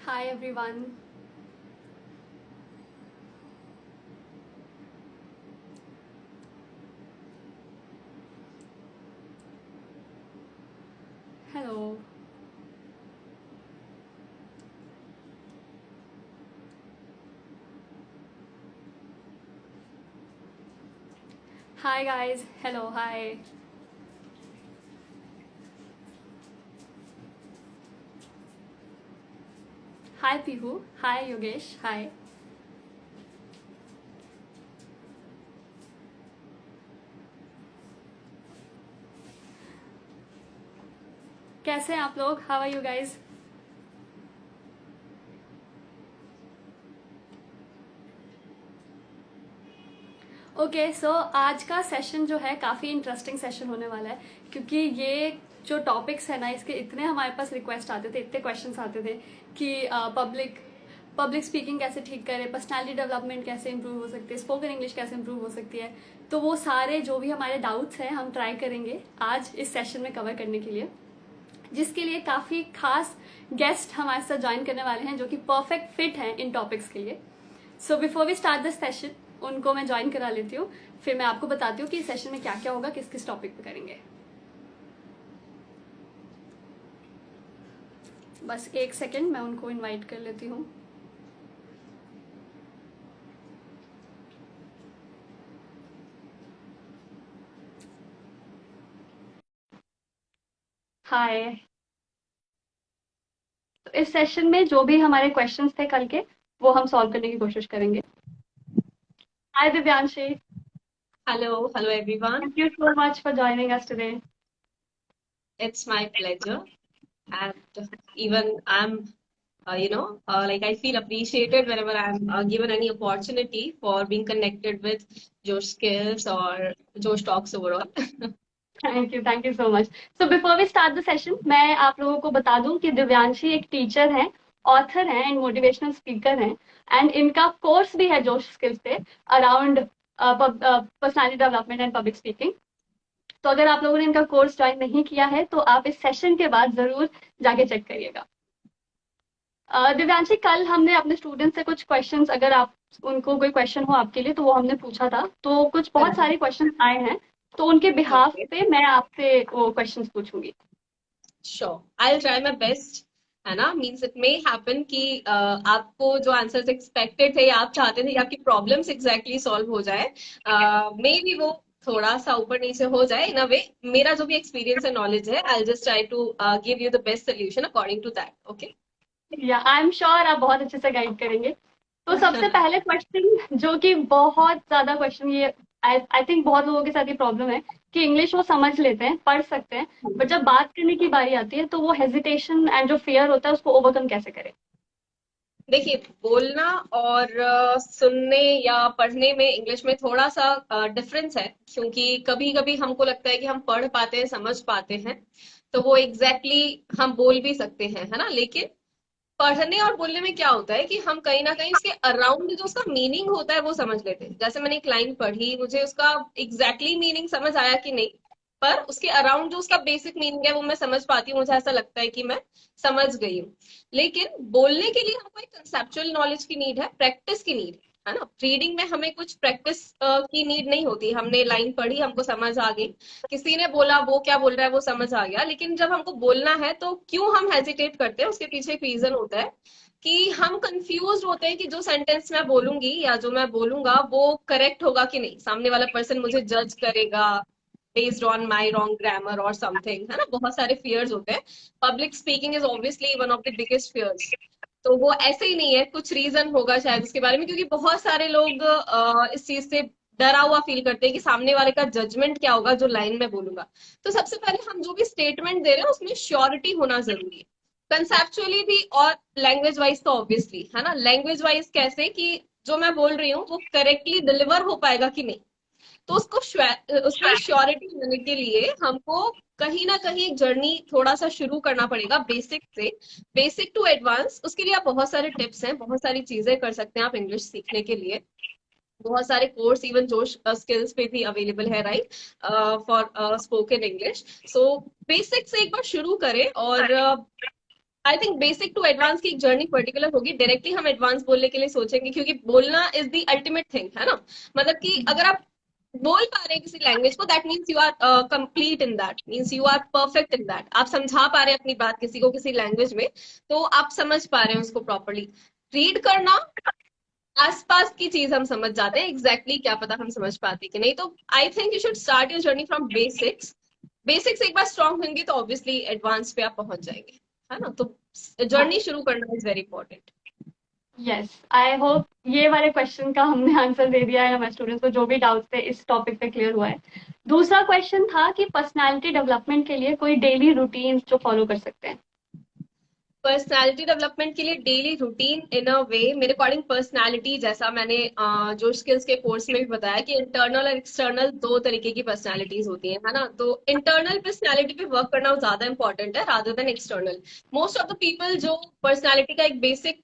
Hi everyone. Hello. Hi guys. Hello. Hi. Hi Pihu. Hi Yogesh. Hi. कैसे हैं आप लोग? How are you guys? Okay so आज का सेशन जो है काफ़ी इंटरेस्टिंग सेशन होने वाला है क्योंकि ये जो टॉपिक्स है ना इसके इतने हमारे पास रिक्वेस्ट आते थे, इतने क्वेश्चंस आते थे कि पब्लिक पब्लिक स्पीकिंग कैसे ठीक करें, पर्सनालिटी डेवलपमेंट कैसे इंप्रूव हो सकती है, स्पोकन इंग्लिश कैसे इंप्रूव हो सकती है। तो वो सारे जो भी हमारे डाउट्स हैं हम ट्राई करेंगे आज इस सेशन में कवर करने के लिए, जिसके लिए काफ़ी खास गेस्ट हमारे साथ ज्वाइन करने वाले हैं जो कि परफेक्ट फिट हैं इन टॉपिक्स के लिए। So before we start the session उनको मैं ज्वाइन करा लेती हूँ, फिर मैं आपको बताती हूँ कि इस सेशन में क्या क्या होगा, किस किस टॉपिक पे करेंगे। बस एक सेकेंड, मैं उनको इनवाइट कर लेती हूँ। हाय। तो इस सेशन में जो भी हमारे क्वेश्चंस थे कल के वो हम सॉल्व करने की कोशिश करेंगे। Hi Divyanshi. Hello everyone. Thank you so much for joining us today. It's my pleasure. And even I feel appreciated whenever I'm given any opportunity for being connected with Josh Skills or Josh Talks overall. Thank you so much. So before we start the session मैं आप लोगों को बता दूं कि दिव्यांशी एक teacher हैं, author हैं एंड मोटिवेशनल स्पीकर हैं, एंड इनका कोर्स भी है जोश स्किल्स पे around personality development and public speaking. तो अगर आप लोगों ने इनका कोर्स ज्वाइन नहीं किया है तो आप इस सेशन के बाद जरूर जाके चेक करिएगा। दिव्यांशी, कल हमने अपने स्टूडेंट से कुछ क्वेश्चंस, अगर आप उनको कोई क्वेश्चन हो आपके लिए तो वो हमने पूछा था, तो कुछ बहुत सारे क्वेश्चन आए हैं, तो उनके बिहाफ Okay, पे मैं आपसे वो क्वेश्चंस पूछूंगी। sure. I'll try my best. है ना, मीन्स इट मे हैपन कि आपको जो आंसर्स एक्सपेक्टेड थे या आप चाहते थे कि आपकी प्रॉब्लम्स एग्जैक्टली सॉल्व हो जाए, मे बी वो थोड़ा सा ऊपर नीचे हो जाए इन अ वे। मेरा जो भी एक्सपीरियंस है, नॉलेज है, I just try to give you the best solution according to that. Okay. या आई एम श्योर आप बहुत अच्छे से गाइड करेंगे। तो सबसे पहले क्वेश्चन, जो कि बहुत ज्यादा क्वेश्चन, ये आई थिंक बहुत लोगों के साथ ये प्रॉब्लम है कि इंग्लिश वो समझ लेते हैं, पढ़ सकते हैं, बट जब बात करने की बारी आती है तो वो हेजिटेशन एंड जो फियर होता है उसको ओवरकम कैसे करें। देखिए, बोलना और सुनने या पढ़ने में इंग्लिश में थोड़ा सा डिफरेंस है, क्योंकि कभी कभी हमको लगता है कि हम पढ़ पाते हैं, समझ पाते हैं, तो वो एग्जैक्टली हम बोल भी सकते हैं, है ना। लेकिन पढ़ने और बोलने में क्या होता है कि हम कहीं ना कहीं उसके अराउंड जो उसका मीनिंग होता है वो समझ लेते हैं। जैसे मैंने एक लाइन पढ़ी, मुझे उसका एग्जैक्टली मीनिंग समझ आया कि नहीं, पर उसके अराउंड जो उसका बेसिक मीनिंग है वो मैं समझ पाती हूँ, मुझे ऐसा लगता है कि मैं समझ गई हूँ। लेकिन बोलने के लिए हमको एक कंसेप्चुअल नॉलेज की नीड है, प्रैक्टिस की नीड है ना। रीडिंग में हमें कुछ प्रैक्टिस की नीड नहीं होती, हमने लाइन पढ़ी, हमको समझ आ गई, किसी ने बोला, वो क्या बोल रहा है वो समझ आ गया। लेकिन जब हमको बोलना है तो क्यों हम हेजिटेट करते हैं, उसके पीछे एक रीजन होता है कि हम कंफ्यूज होते हैं कि जो सेंटेंस मैं बोलूंगी या जो मैं बोलूंगा वो करेक्ट होगा कि नहीं, सामने वाला पर्सन मुझे जज करेगा based on my wrong grammar और समथिंग, है ना। बहुत सारे फियर्स होते हैं। Public speaking is obviously one of the biggest fears. तो वो ऐसे ही नहीं है, कुछ रीजन होगा शायद उसके बारे में, क्योंकि बहुत सारे लोग इस चीज से डरा हुआ फील करते हैं कि सामने वाले का जजमेंट क्या होगा जो लाइन में बोलूंगा। तो सबसे पहले हम जो भी स्टेटमेंट दे रहे हैं उसमें श्योरिटी होना जरूरी है, कंसेप्चुअली भी और लैंग्वेज वाइज तो ऑब्वियसली, है ना। लैंग्वेज वाइज कैसे कि जो मैं बोल रही हूँ वो करेक्टली डिलीवर हो पाएगा कि नहीं। तो उसमें श्योरिटी होने के लिए हमको कहीं ना कहीं एक जर्नी थोड़ा सा शुरू करना पड़ेगा, बेसिक से बेसिक टू एडवांस। उसके लिए आप बहुत सारे टिप्स हैं, बहुत सारी चीजें कर सकते हैं आप इंग्लिश सीखने के लिए। बहुत सारे कोर्स इवन जोश स्किल्स पे भी अवेलेबल है, right, for spoken English. So basic से एक बार शुरू करें और I think basic to advance की एक जर्नी पर्टिकुलर होगी, डायरेक्टली हम एडवांस बोलने के लिए सोचेंगे, क्योंकि बोलना इज द अल्टीमेट थिंग, है ना। मतलब कि अगर आप बोल पा रहे हैं किसी लैंग्वेज को, that means you are complete in that, means you are perfect in that. आप समझा पा रहे हैं अपनी बात किसी को किसी लैंग्वेज में, तो आप समझ पा रहे हैं उसको प्रॉपरली। रीड करना, आसपास की चीज हम समझ जाते हैं, एग्जैक्टली exactly क्या पता हम समझ पाते कि नहीं। तो I think you should start your journey from basics. Basics एक बार स्ट्रांग होंगे तो ऑब्वियसली एडवांस पे आप पहुंच जाएंगे, है ना। तो जर्नी शुरू करना is very important. Yes, I hope ये वाले क्वेश्चन का हमने आंसर दे दिया है हमारे स्टूडेंट्स को, जो भी डाउट्स थे इस टॉपिक पे क्लियर हुआ है। दूसरा क्वेश्चन था कि पर्सनालिटी डेवलपमेंट के लिए कोई डेली रूटीन जो फॉलो कर सकते हैं। पर्सनालिटी डेवलपमेंट के लिए डेली रूटीन इन अ वे, मेरे अकॉर्डिंग पर्सनालिटी, जैसा मैंने जो स्किल्स के कोर्स में भी बताया कि इंटरनल और एक्सटर्नल दो तरीके की पर्सनालिटीज होती हैं, है ना। तो इंटरनल पर्सनालिटी पे वर्क करना ज्यादा इंपॉर्टेंट है rather than external. Most of the people जो पर्सनालिटी का एक basic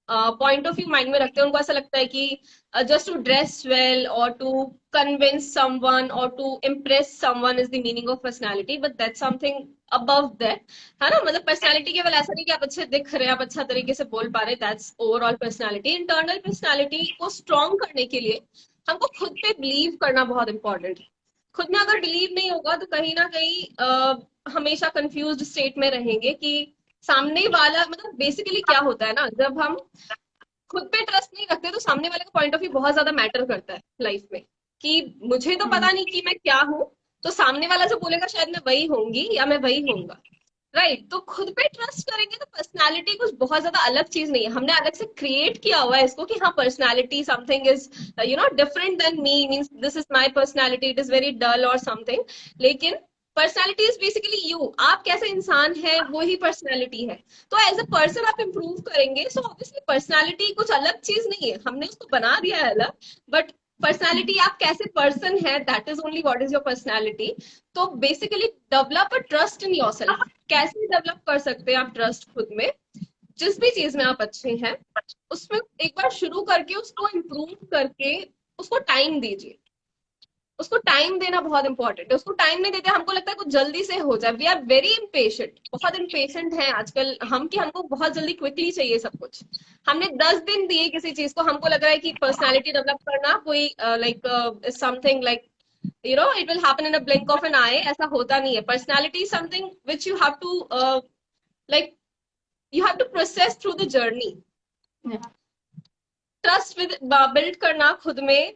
point of view mind में रखते हैं, उनको ऐसा लगता है कि जस्ट टू ड्रेस वेल और टू कन्विंस समवन और to impress someone is the meaning of personality, but that's something above that, है ना। मतलब पर्सनालिटी केवल ऐसा नहीं कि आप अच्छे दिख रहे हैं, आप अच्छा तरीके से बोल पा रहे हैं, that's overall personality. Internal personality को स्ट्रॉन्ग करने के लिए हमको खुद पे बिलीव करना बहुत इंपॉर्टेंट है। खुद में अगर बिलीव नहीं होगा तो कहीं ना कहीं हमेशा कंफ्यूज्ड स्टेट में रहेंगे कि सामने वाला, मतलब बेसिकली क्या होता है ना, जब हम खुद पे ट्रस्ट नहीं रखते तो सामने वाले का पॉइंट ऑफ व्यू बहुत ज्यादा मैटर करता है लाइफ में, कि मुझे तो हम्म, पता नहीं कि मैं क्या हूं, तो सामने वाला जो बोलेगा शायद मैं वही होंगी या मैं वही होऊंगा। राइट, तो खुद पे ट्रस्ट करेंगे तो पर्सनालिटी कुछ बहुत ज्यादा अलग चीज नहीं है, हमने अलग से क्रिएट किया हुआ है इसको कि हाँ personality something is different than me, means this is my personality, it is very dull और समथिंग। लेकिन पर्सनालिटी इज बेसिकली यू, आप कैसे इंसान है वो ही पर्सनालिटी है। तो एज अ पर्सन आप इम्प्रूव करेंगे, सो ऑब्वियसली पर्सनालिटी कुछ अलग चीज नहीं है, हमने उसको बना दिया है अलग, बट पर्सनालिटी आप कैसे पर्सन है, that is only what is your personality. तो basically develop a trust in yourself. कैसे डेवलप कर सकते हैं आप ट्रस्ट खुद में, जिस भी चीज में आप अच्छे हैं उसमें एक बार शुरू करके उसको इम्प्रूव करके उसको टाइम दीजिए। उसको टाइम देना बहुत इंपॉर्टेंट है, उसको टाइम नहीं देते हमको लगता है कुछ जल्दी से हो जाए, वी आर वेरी इम्पेशेंट, बहुत इम्पेशेंट हैं आजकल हम, कि हमको बहुत जल्दी क्विकली चाहिए सब कुछ। हमने 10 दिन दिए किसी चीज को, हमको लग रहा है कि पर्सनालिटी डेवलप करना कोई like something like it will happen in a blink of an eye, ऐसा होता नहीं है। Personality something which you have to like you have to process through the journey. yeah, trust with build करना खुद में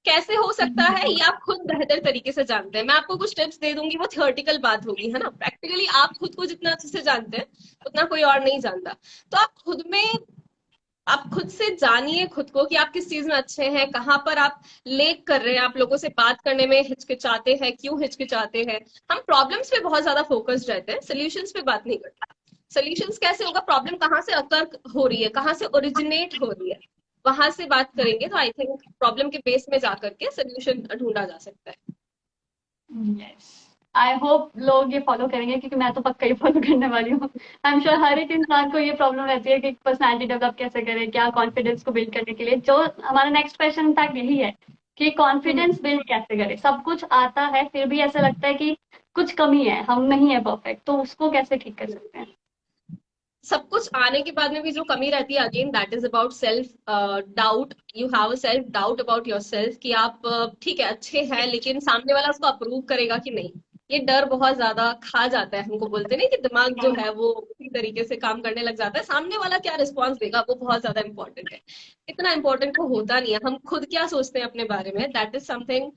कैसे हो सकता है ये आप खुद बेहतर तरीके से जानते हैं। मैं आपको कुछ टिप्स दे दूंगी, वो थियोरटिकल बात होगी, है ना। प्रैक्टिकली आप खुद को जितना अच्छे से जानते हैं उतना कोई और नहीं जानता। तो आप खुद में, आप खुद से जानिए खुद को कि आप किस चीज में अच्छे हैं, कहाँ पर आप लेक कर रहे हैं, आप लोगों से बात करने में हिचकिचाते हैं, क्यों हिचकिचाते हैं। हम प्रॉब्लम्स पे बहुत ज्यादा फोकस्ड रहते हैं, सोल्यूशंस पे बात नहीं करते। सोल्यूशंस कैसे होगा, प्रॉब्लम कहाँ से अकर हो रही है, कहाँ से ओरिजिनेट हो रही है, वहां से बात करेंगे तो आई थिंक प्रॉब्लम के बेस में जाकर के सोल्यूशन ढूंढा जा सकता है। यस, आई होप लोग ये फॉलो करेंगे, क्योंकि मैं तो पक्का ही फॉलो करने वाली हूँ। आई एम श्योर हर एक इंसान को ये प्रॉब्लम रहती है कि पर्सनालिटी डेवलप कैसे करें, क्या कॉन्फिडेंस को बिल्ड करने के लिए। जो हमारा नेक्स्ट क्वेश्चन इनफैक्ट यही है कि कॉन्फिडेंस बिल्ड कैसे करें। सब कुछ आता है फिर भी ऐसा लगता है कि कुछ कमी है, हम नहीं है परफेक्ट, तो उसको कैसे ठीक कर सकते हैं। सब कुछ आने के बाद में भी जो कमी रहती है, again that is about self doubt. You have a self doubt about your self कि आप ठीक है अच्छे हैं, लेकिन सामने वाला उसको अप्रूव करेगा कि नहीं। ये डर बहुत ज्यादा खा जाता है हमको, बोलते नहीं कि दिमाग जो है वो उसी तरीके से काम करने लग जाता है, सामने वाला क्या रिस्पॉन्स देगा वो बहुत ज्यादा इंपॉर्टेंट है। इतना इंपॉर्टेंट वो होता नहीं है, हम खुद क्या सोचते हैं अपने बारे में, that is something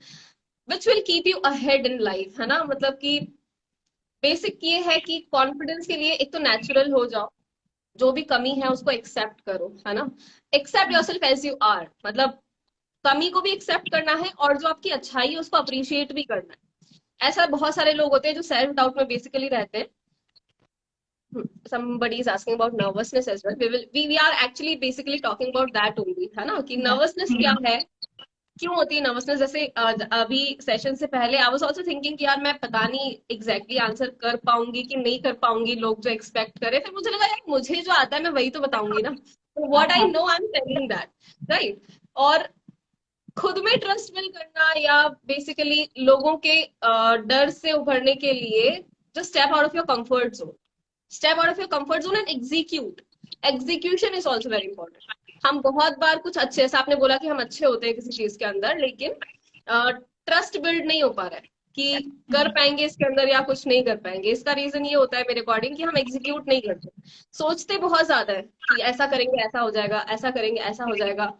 which will keep you ahead in life, है ना। मतलब कि बेसिक ये है कि कॉन्फिडेंस के लिए एक तो नेचुरल हो जाओ, जो भी कमी है उसको एक्सेप्ट करो, है ना। Accept yourself as you are, मतलब कमी को भी एक्सेप्ट करना है और जो आपकी अच्छाई है उसको अप्रिशिएट भी करना है। ऐसा बहुत सारे लोग होते हैं जो सेल्फ डाउट में बेसिकली रहते हैं। somebody is asking about nervousness as well, we are actually basically talking about that only, है ना, कि नर्वसनेस क्या है, क्यों होती है नर्वसनेस। जैसे अभी सेशन से पहले आई वाज आल्सो थिंकिंग कि यार मैं पता नहीं एग्जैक्टली आंसर कर पाऊंगी कि नहीं कर पाऊंगी, लोग जो एक्सपेक्ट करे, फिर मुझे लगा यार मुझे जो आता है मैं वही तो बताऊंगी ना, तो what I know I am telling that, right. और खुद में ट्रस्ट बिल्ड करना या बेसिकली लोगों के डर से उभरने के लिए just step out of your comfort zone. Step out of your comfort zone and execute. Execution is also very important. हम बहुत बार कुछ अच्छे, जैसे आपने बोला कि हम अच्छे होते हैं किसी चीज के अंदर, लेकिन ट्रस्ट बिल्ड नहीं हो पा रहा है कि कर पाएंगे इसके अंदर या कुछ नहीं कर पाएंगे. इसका रीजन ये होता है मेरे अकॉर्डिंग कि हम एग्जीक्यूट नहीं करते. सोचते बहुत ज्यादा है कि ऐसा करेंगे ऐसा हो जाएगा, ऐसा करेंगे ऐसा हो जाएगा,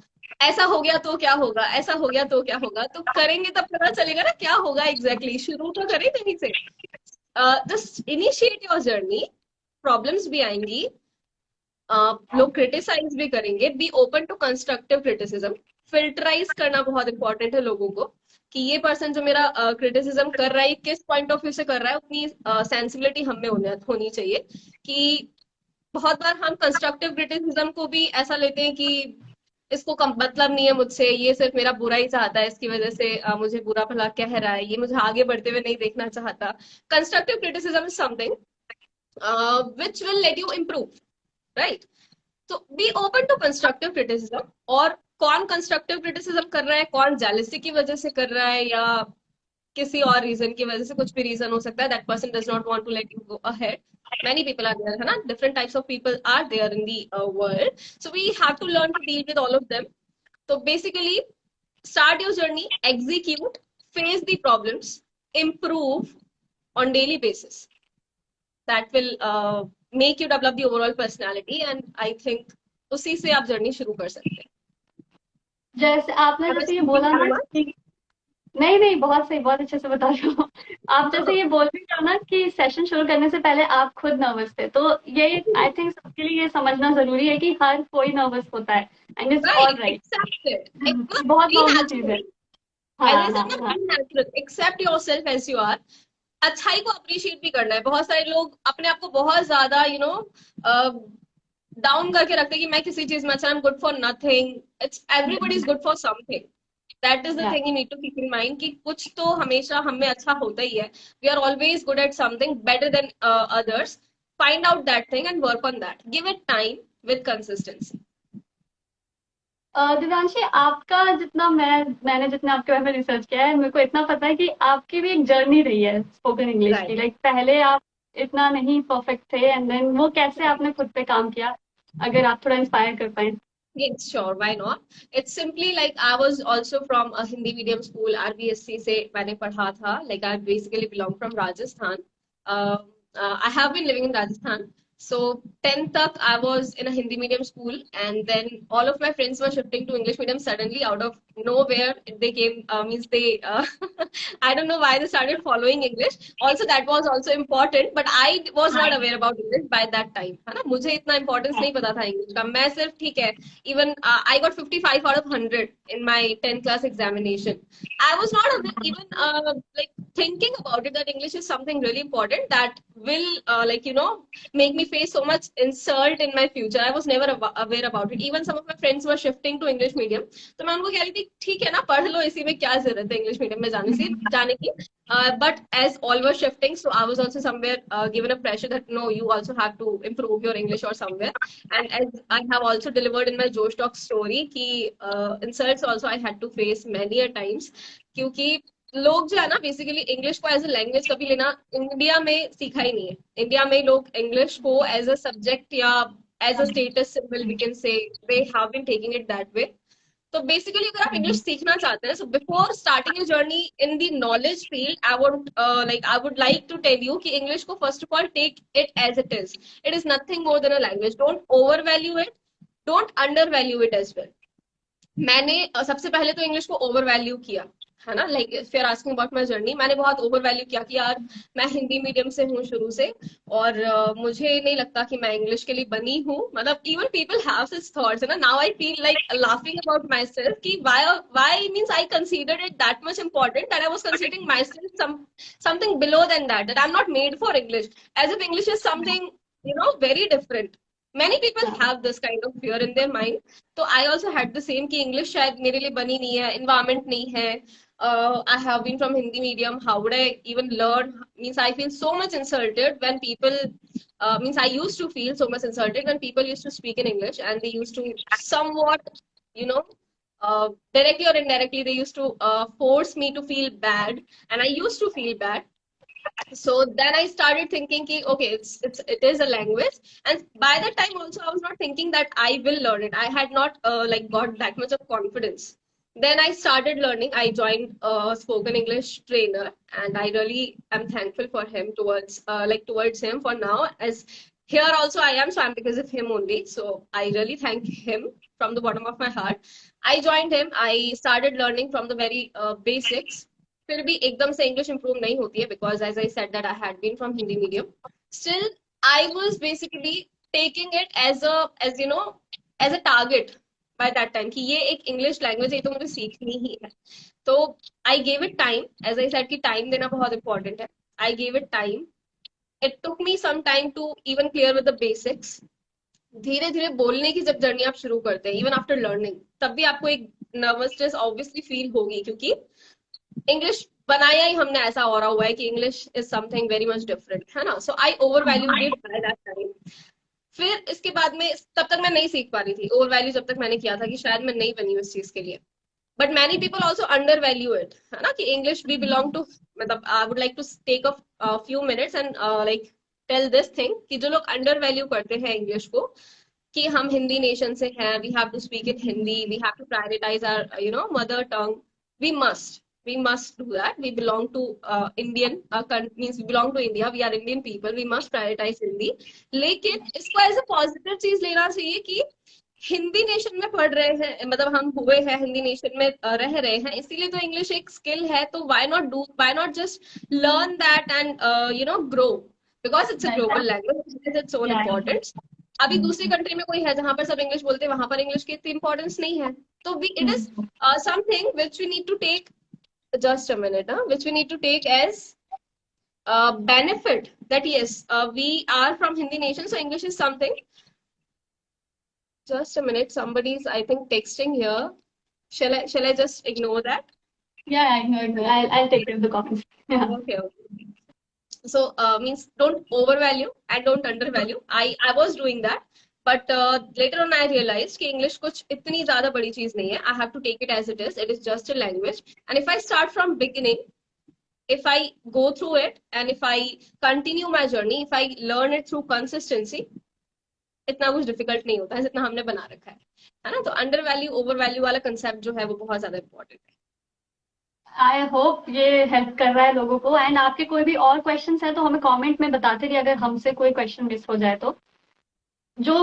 ऐसा हो गया तो क्या होगा, ऐसा हो गया तो क्या होगा. तो करेंगे तब पता चलेगा ना क्या होगा एग्जैक्टली. शुरू तो करें कहीं से. Just initiate your journey. Problems भी आएंगी, लोग क्रिटिसाइज भी करेंगे. Be open to constructive criticism. Filterise करना बहुत इंपॉर्टेंट है लोगों को कि ये पर्सन जो मेरा क्रिटिसिज्म कर रहा है किस पॉइंट ऑफ व्यू से कर रहा है. उतनी सेंसिबिलिटी हम में होनी चाहिए कि बहुत बार हम कंस्ट्रक्टिव क्रिटिसिज्म को भी ऐसा लेते हैं कि इसको मतलब नहीं है मुझसे, ये सिर्फ मेरा बुरा ही चाहता है, इसकी वजह से मुझे बुरा भला कह रहा है, ये मुझे आगे बढ़ते हुए नहीं देखना चाहता. Constructive criticism is something which will let you improve, right? तो be open to constructive criticism. और कौन कंस्ट्रक्टिव क्रिटिसिज्म कर रहा है, कौन जेलसी की वजह से कर रहा है या किसी और रीजन की वजह से, कुछ भी रीजन हो सकता है. That person does not want to let you go ahead. Many people are there, है ना? Different types of people are there in the world. So we have to learn to deal with all of them. So basically, start your journey, execute, face the problems, improve on daily basis. That will make you develop the overall personality, and I think उसी से आप journey शुरू कर सकते हैं. जैसे आपने जैसे ये बोला ना कि नहीं नहीं, बहुत सही, बहुत अच्छे से बता रहे हो आप. जैसे ये बोल भी रहे हो ना कि सेशन शुरू करने से पहले आप खुद नर्वस थे, तो ये आई थिंक सबके लिए ये समझना जरूरी है कि हर कोई नर्वस होता है एंड इट्स ऑल राइट. बहुत नॉर्मल चीज है. Accept yourself as you are. अच्छाई को अप्रिशिएट भी करना है. बहुत सारे लोग अपने आप को बहुत ज्यादा डाउन करके रखते हैं कि मैं किसी चीज में अच्छा, I am good for nothing. It's everybody is good for something. That is the thing you need to keep in mind कि कुछ तो हमेशा हम में अच्छा होता ही है. We are always good at something better than others. Find out that thing and work on that. Give it time with consistency. Divyanshi, आपका जितना मैंने जितना आपके बारे में रिसर्च किया है, मेरे को इतना पता है कि आपकी भी एक जर्नी रही है स्पोकन इंग्लिश की. लाइक पहले आप इतना नहीं परफेक्ट थे एंड देन वो कैसे आपने खुद पे काम किया, अगर आप थोड़ा इंस्पायर कर पाए. Yes, sure, why not? It's simply like I was also from a Hindi medium school. RBSC से मैंने पढ़ा था. Like I basically belong from Rajasthan. I have been living in Rajasthan. So 10th तक I was in a Hindi medium school, and then all of my friends were shifting to English medium suddenly out of nowhere. They came, means they, I don't know why they started following English. Also that was also important, but I was not aware about English by that time. है ना? मुझे इतना importance नहीं पता था English का. मैं सिर्फ ठीक है, even I got 55 out of 100 in my 10th class examination. I was not even like thinking about it that English is something really important that will make me face so much insult in my future. I was never aware about it. Even some of my friends were shifting to English medium. तो मैं उनको कह रही थी ठीक है ना, पढ़ लो, इसी में क्या जरूरत है इंग्लिश मीडियम में जाने की. But as all were shifting, so I was also somewhere given a pressure that no, you also have to improve your English or somewhere. And as I have also delivered in my Josh Talk story कि insults also I had to face many a times. क्योंकि लोग जो है ना basically English को as a language कभी लेना India में सीखा ही नहीं है. इंडिया में लोग इंग्लिश को एज अ सब्जेक्ट या as a status symbol we can say they have been taking it that way. तो बेसिकली अगर आप इंग्लिश सीखना चाहते हैं, so before starting your journey in the knowledge field, I would like to tell you कि English को first of all take it as it is. It is nothing more than a language. Don't over value it, don't under value it as well. मैंने सबसे पहले तो English को over value किया, है ना. Like if you are asking about my journey, मैंने बहुत ओवर वैल्यू किया कि यार मैं हिंदी मीडियम से हूँ शुरू से, और मुझे नहीं लगता कि मैं इंग्लिश के लिए बनी हूँ. मतलब even people have such thoughts, है ना. Now I feel like laughing about my self कि why means I considered it that much important that I was considering myself something below than that I am not made for English, as if English is something very different. Many people have this kind of fear in their mind. So I also had the same कि English शायद मेरे लिए बनी नहीं है, environment नहीं है. I have been from Hindi medium. How would I even learn? Means I feel so much insulted when people. Means I used to feel so much insulted when people used to speak in English and they used to somewhat, you know, directly or indirectly they used to force me to feel bad, and I used to feel bad. So then I started thinking ki, okay, it is a language. And by that time also I was not thinking that I will learn it. I had not like got that much of confidence. Then I started learning. I joined a spoken English trainer, and I really am thankful for him towards him for now. As here also I am, so I'm because of him only. So I really thank him from the bottom of my heart. I joined him. I started learning from the very basics. फिर भी एकदम से English improve नहीं होती है, because as I said that I had been from Hindi medium. Still I was basically taking it as you know as a target by that time कि ये एक इंग्लिश लैंग्वेज है तो मुझे सीखनी ही है. तो I gave it time. As I said कि टाइम देना बहुत इंपॉर्टेंट है. I gave it time. It took me some time to even clear with the basics. धीरे धीरे बोलने की जब जर्नी आप शुरू करते हैं, इवन आफ्टर लर्निंग, तब भी आपको एक नर्वसनेस ऑब्वियसली फील होगी, क्योंकि इंग्लिश बनाया ही हमने ऐसा हो रहा हुआ है कि English is something very much different, है ना. So I overvalued it by that time. फिर इसके बाद में तब तक मैं नहीं सीख पा रही थी. ओवर वैल्यू जब तक मैंने किया था कि शायद मैं नहीं बनी हूँ इस चीज के लिए. But many people also under value it, है ना, कि इंग्लिश वी बिलोंग टू. मतलब I would like to take a few minutes and like tell this thing कि जो लोग अंडर वैल्यू करते हैं इंग्लिश को, कि हम हिंदी नेशन से हैं, we have to speak in Hindi, we have to prioritize our mother tongue. We must we must do that. We belong to Indian means we belong to India. We are Indian people. We must prioritize Hindi. लेकिन इसको as a positive चीज लेना चाहिए कि Hindi nation में पढ़ रहे हैं, मतलब हम हुए हैं हिंदी नेशन में रह रहे हैं, इसीलिए तो इंग्लिश एक स्किल है. तो why not just learn that and grow, because it's a global language, its own importance. अभी दूसरी कंट्री में कोई है जहां पर सब इंग्लिश बोलते हैं, वहां पर इंग्लिश की इतनी इंपॉर्टेंस नहीं है. तो it is something which we need to take, just a minute, which we need to take as benefit, that yes, we are from Hindi nation, so English is something. Just a minute, somebody's I think texting here. Shall I just ignore that? Yeah, I know. I'll take care of the copies. Yeah. Okay. So means don't overvalue and don't undervalue. I was doing that, but later on I realized कि English कुछ इतनी ज़्यादा बड़ी चीज़ नहीं है. I have to take it as it is. It is just a language, and if I start from beginning, if I go through it, and if I continue my journey, if I learn it through consistency, इतना कुछ difficult नहीं होता है जितना हमने बना रखा है ना. तो अंडर वैल्यू ओवर वैल्यू वाला कंसेप्ट जो है वो बहुत ज्यादा इंपॉर्टेंट है. आई होप ये हेल्प कर रहा है लोगों को. एंड आपके कोई भी और क्वेश्चंस है तो हमें कमेंट में बताते रहिए अगर हमसे कोई क्वेश्चन मिस हो जाए तो. जो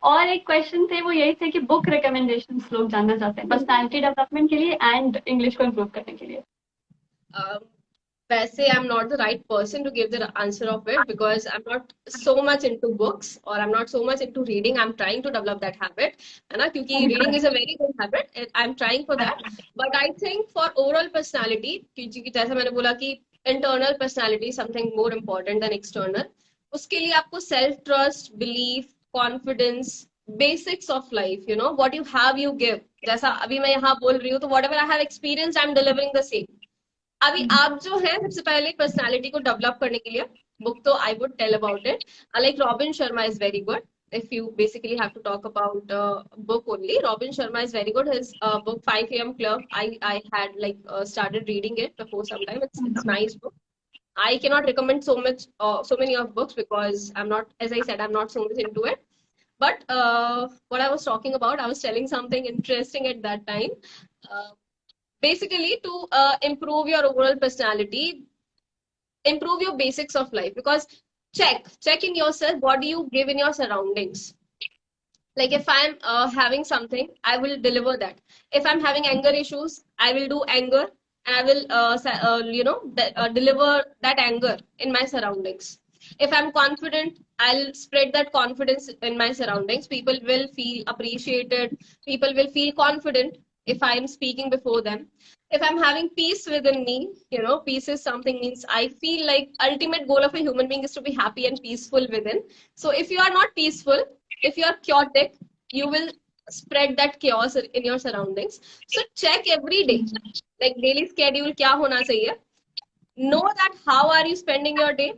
और एक क्वेश्चन थे वो यही थे कि बुक रिकमेंडेशंस लोग जानना चाहते हैं पर्सनालिटी डेवलपमेंट के लिए एंड इंग्लिश को इम्प्रूव करने के लिए. वैसे I'm not the right person to give the answer of it, because I'm not so much into books, or I'm not so much into reading. I'm trying to develop that habit, है ना, क्योंकि reading is a very good habit. I'm trying for that. But I think for overall personality, क्योंकि जैसे मैंने बोला कि internal personality is something more important than external. उसके लिए आपको self trust, belief, confidence, basics of life, what you have you give. जैसा अभी मैं यहाँ बोल रही हूँ, तो whatever I have experienced, I'm delivering the same. अभी आप जो है सबसे पहले पर्सनालिटी को डेवलप करने के लिए बुक, तो I would tell about it. Like Robin Sharma is very good. If you basically have to talk about book only, Robin Sharma is very good. His book 5 a.m. Club, I had started reading it before some time. It's nice book. I cannot recommend so many of books, because I'm not, as I said, I'm not so much into it. But what I was talking about, I was telling something interesting at that time. Uh, Basically, to improve your overall personality, improve your basics of life, because check in yourself, what do you give in your surroundings. Like if I'm having something, I will deliver that. If I'm having anger issues, I will do anger, and I will deliver that anger in my surroundings. If I'm confident, I'll spread that confidence in my surroundings. People will feel appreciated, people will feel confident if I'm speaking before them. If I'm having peace within me, peace is something, means I feel like ultimate goal of a human being is to be happy and peaceful within. So if you are not peaceful, if you are chaotic, you will spread that chaos in your surroundings. So check every day, like daily schedule क्या होना चाहिए. Know that how are you spending your day.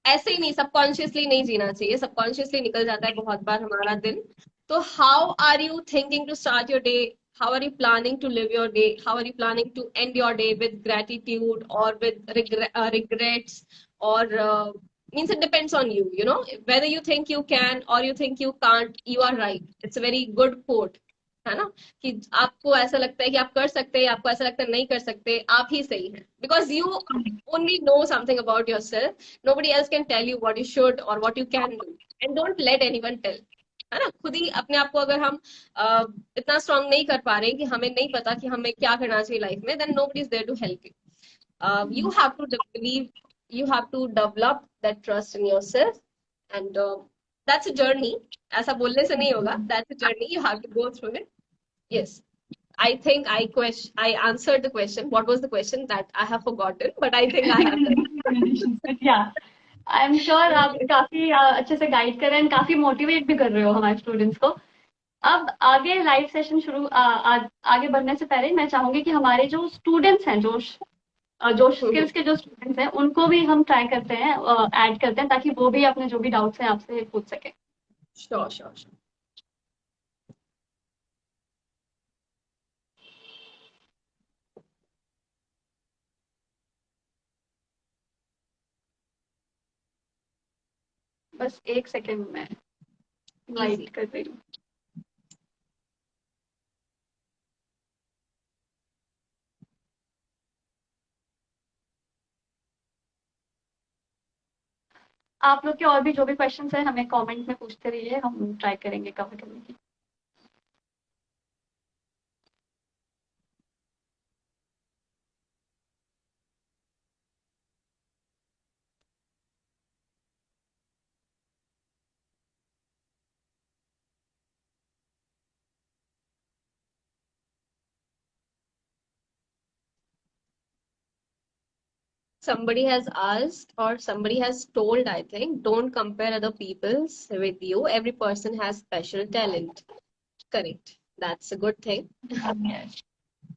ऐसे ही नहीं, subconsciously नहीं जीना चाहिए. Subconsciously निकल जाता है बहुत बार हमारा दिन. तो how are you thinking to start your day? How are you planning to live your day? How are you planning to end your day, with gratitude or with regrets, or means it depends on you, you know, whether you think you can or you think you can't, you are right. It's a very good quote, है ना, कि आपको ऐसा लगता है कि आप कर सकते हैं, आपको ऐसा लगता है नहीं कर सकते, आप ही सही हैं, because you only know something about yourself. Nobody else can tell you what you should or what you can do, and don't let anyone tell, है ना. खुद ही अपने आप को अगर हम इतना स्ट्रांग नहीं कर पा रहे हैं कि हमें नहीं पता कि हमें क्या करना चाहिए लाइफ में, then nobody is there to help you. You have to believe, you have to develop that trust in yourself, and that's a journey. ऐसा बोलने से नहीं होगा. That's a journey. You have to go through it. Yes. I think I answered the question. What was the question that I have forgotten? But I think I have done. Yeah. I am sure आप काफी अच्छे से guide कर रहे हैं, काफी motivate भी कर रहे हो हमारे स्टूडेंट्स को. अब आगे लाइव सेशन शुरू आगे बढ़ने से पहले मैं चाहूंगी कि हमारे जो स्टूडेंट्स हैं, जो स्किल्स के जो स्टूडेंट्स हैं, उनको भी हम ट्राई करते हैं, ऐड करते हैं, ताकि वो भी अपने जो भी डाउट्स हैं आपसे पूछ सके. Sure, sure, sure. बस 1 सेकेंड में इनवाइट कर रही हूँ. आप लोग के और भी जो भी क्वेश्चंस हैं हमें कमेंट में पूछते रहिए, हम ट्राई करेंगे कवर करने की. Somebody has asked or somebody has told, I think, don't compare other people's with you. Every person has special talent. Correct. That's a good thing. Yes.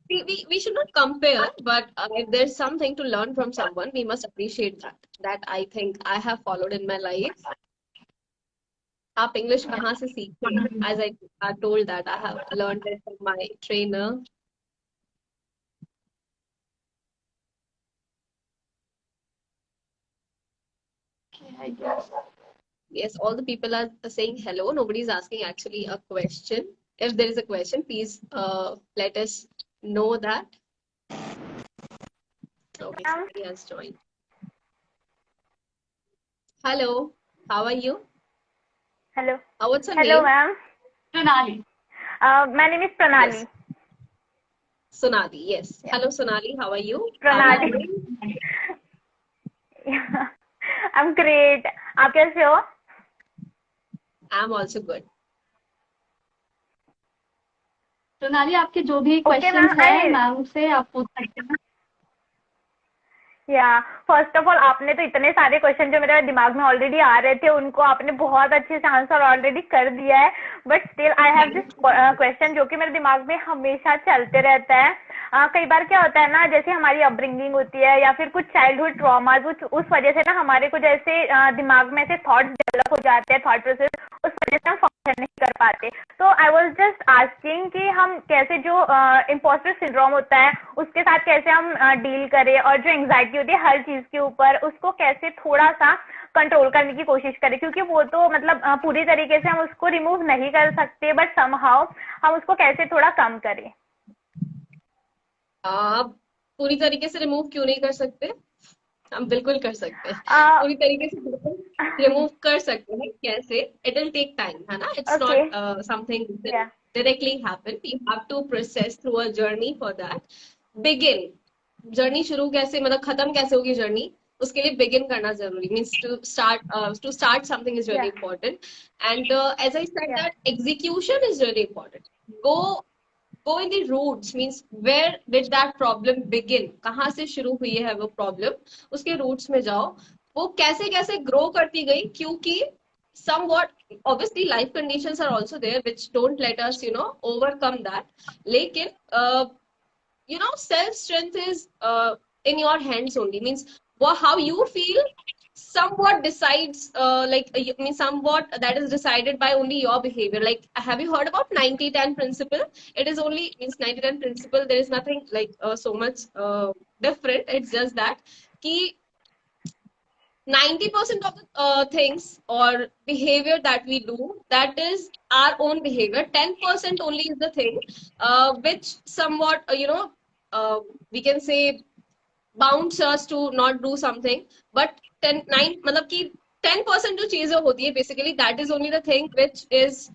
We should not compare, but if there's something to learn from someone, we must appreciate that. That I think I have followed in my life. आप English कहाँ से सीखते? As I told that I have learned it from my trainer. Okay, I guess. Yes, all the people are saying hello. Nobody is asking actually a question. If there is a question, please let us know that. Okay, somebody has joined. Hello, how are you? Hello. What's your Hello, name? ma'am. Pranali. My name is Pranali. Yes. Sonali, yes. Yeah. Hello, Sonali, how are you? Pranali. Yeah. I'm great. आप कैसे हो? I'm also good. Sonali, आपके जो भी Okay, questions ma'am, हैं ma'am से आप पूछ सकते हैं. या फर्स्ट ऑफ ऑल आपने तो इतने सारे क्वेश्चन जो मेरे दिमाग में ऑलरेडी आ रहे थे उनको आपने बहुत अच्छे से आंसर ऑलरेडी कर दिया है, but still I have this question जो कि मेरे दिमाग में हमेशा चलते रहता है. कई बार क्या होता है ना, जैसे हमारी अपब्रिंगिंग होती है या फिर कुछ चाइल्डहुड ट्रॉमाज, उस वजह से ना हमारे कुछ ऐसे दिमाग में ऐसे थॉट्स डेवलप हो जाते हैं, थॉट प्रोसेस, उस वजह से हम फंक्शन नहीं कर पाते. तो आई वाज जस्ट आस्किंग कि हम कैसे जो इम्पोस्टर सिंड्रोम होता है उसके साथ कैसे हम डील करें, और जो एंग्जाइटी होती है हर चीज के ऊपर उसको कैसे थोड़ा सा कंट्रोल करने की कोशिश करें, क्योंकि वो तो मतलब पूरी तरीके से हम उसको रिमूव नहीं कर सकते, बट समहाउ हम उसको कैसे थोड़ा कम करें. आप पूरी तरीके से रिमूव क्यों नहीं कर सकते? हम बिल्कुल कर सकते हैं. पूरी तरीके से रिमूव कर सकते हैं. कैसे? इट विल टेक टाइम, है ना. It's not something directly happen. You have to process through a journey for that. Begin. Journey शुरू कैसे, मतलब खत्म कैसे होगी जर्नी, उसके लिए बिगिन करना जरूरी. Means to start something is really important. And as I said that execution is really important. go in the roots, means where did that problem begin, कहाँ से शुरू हुई है वो प्रॉब्लम, उसके रूट्स में जाओ. वो कैसे कैसे ग्रो करती गई, क्योंकि somewhat obviously life conditions are also there which don't let us overcome that. लेकिन self strength is in your hands only. Means how you feel somewhat decides somewhat that is decided by only your behavior. Like, have you heard about 90-10 principle? It is only, means 90-10 principle, there is nothing like so much different. It's just that ki 90% of the things or behavior that we do, that is our own behavior. 10% only is the thing which somewhat we can say bounds us to not do something. But 9 मतलब कि 10% जो चीजें होती है basically, that is only the thing which is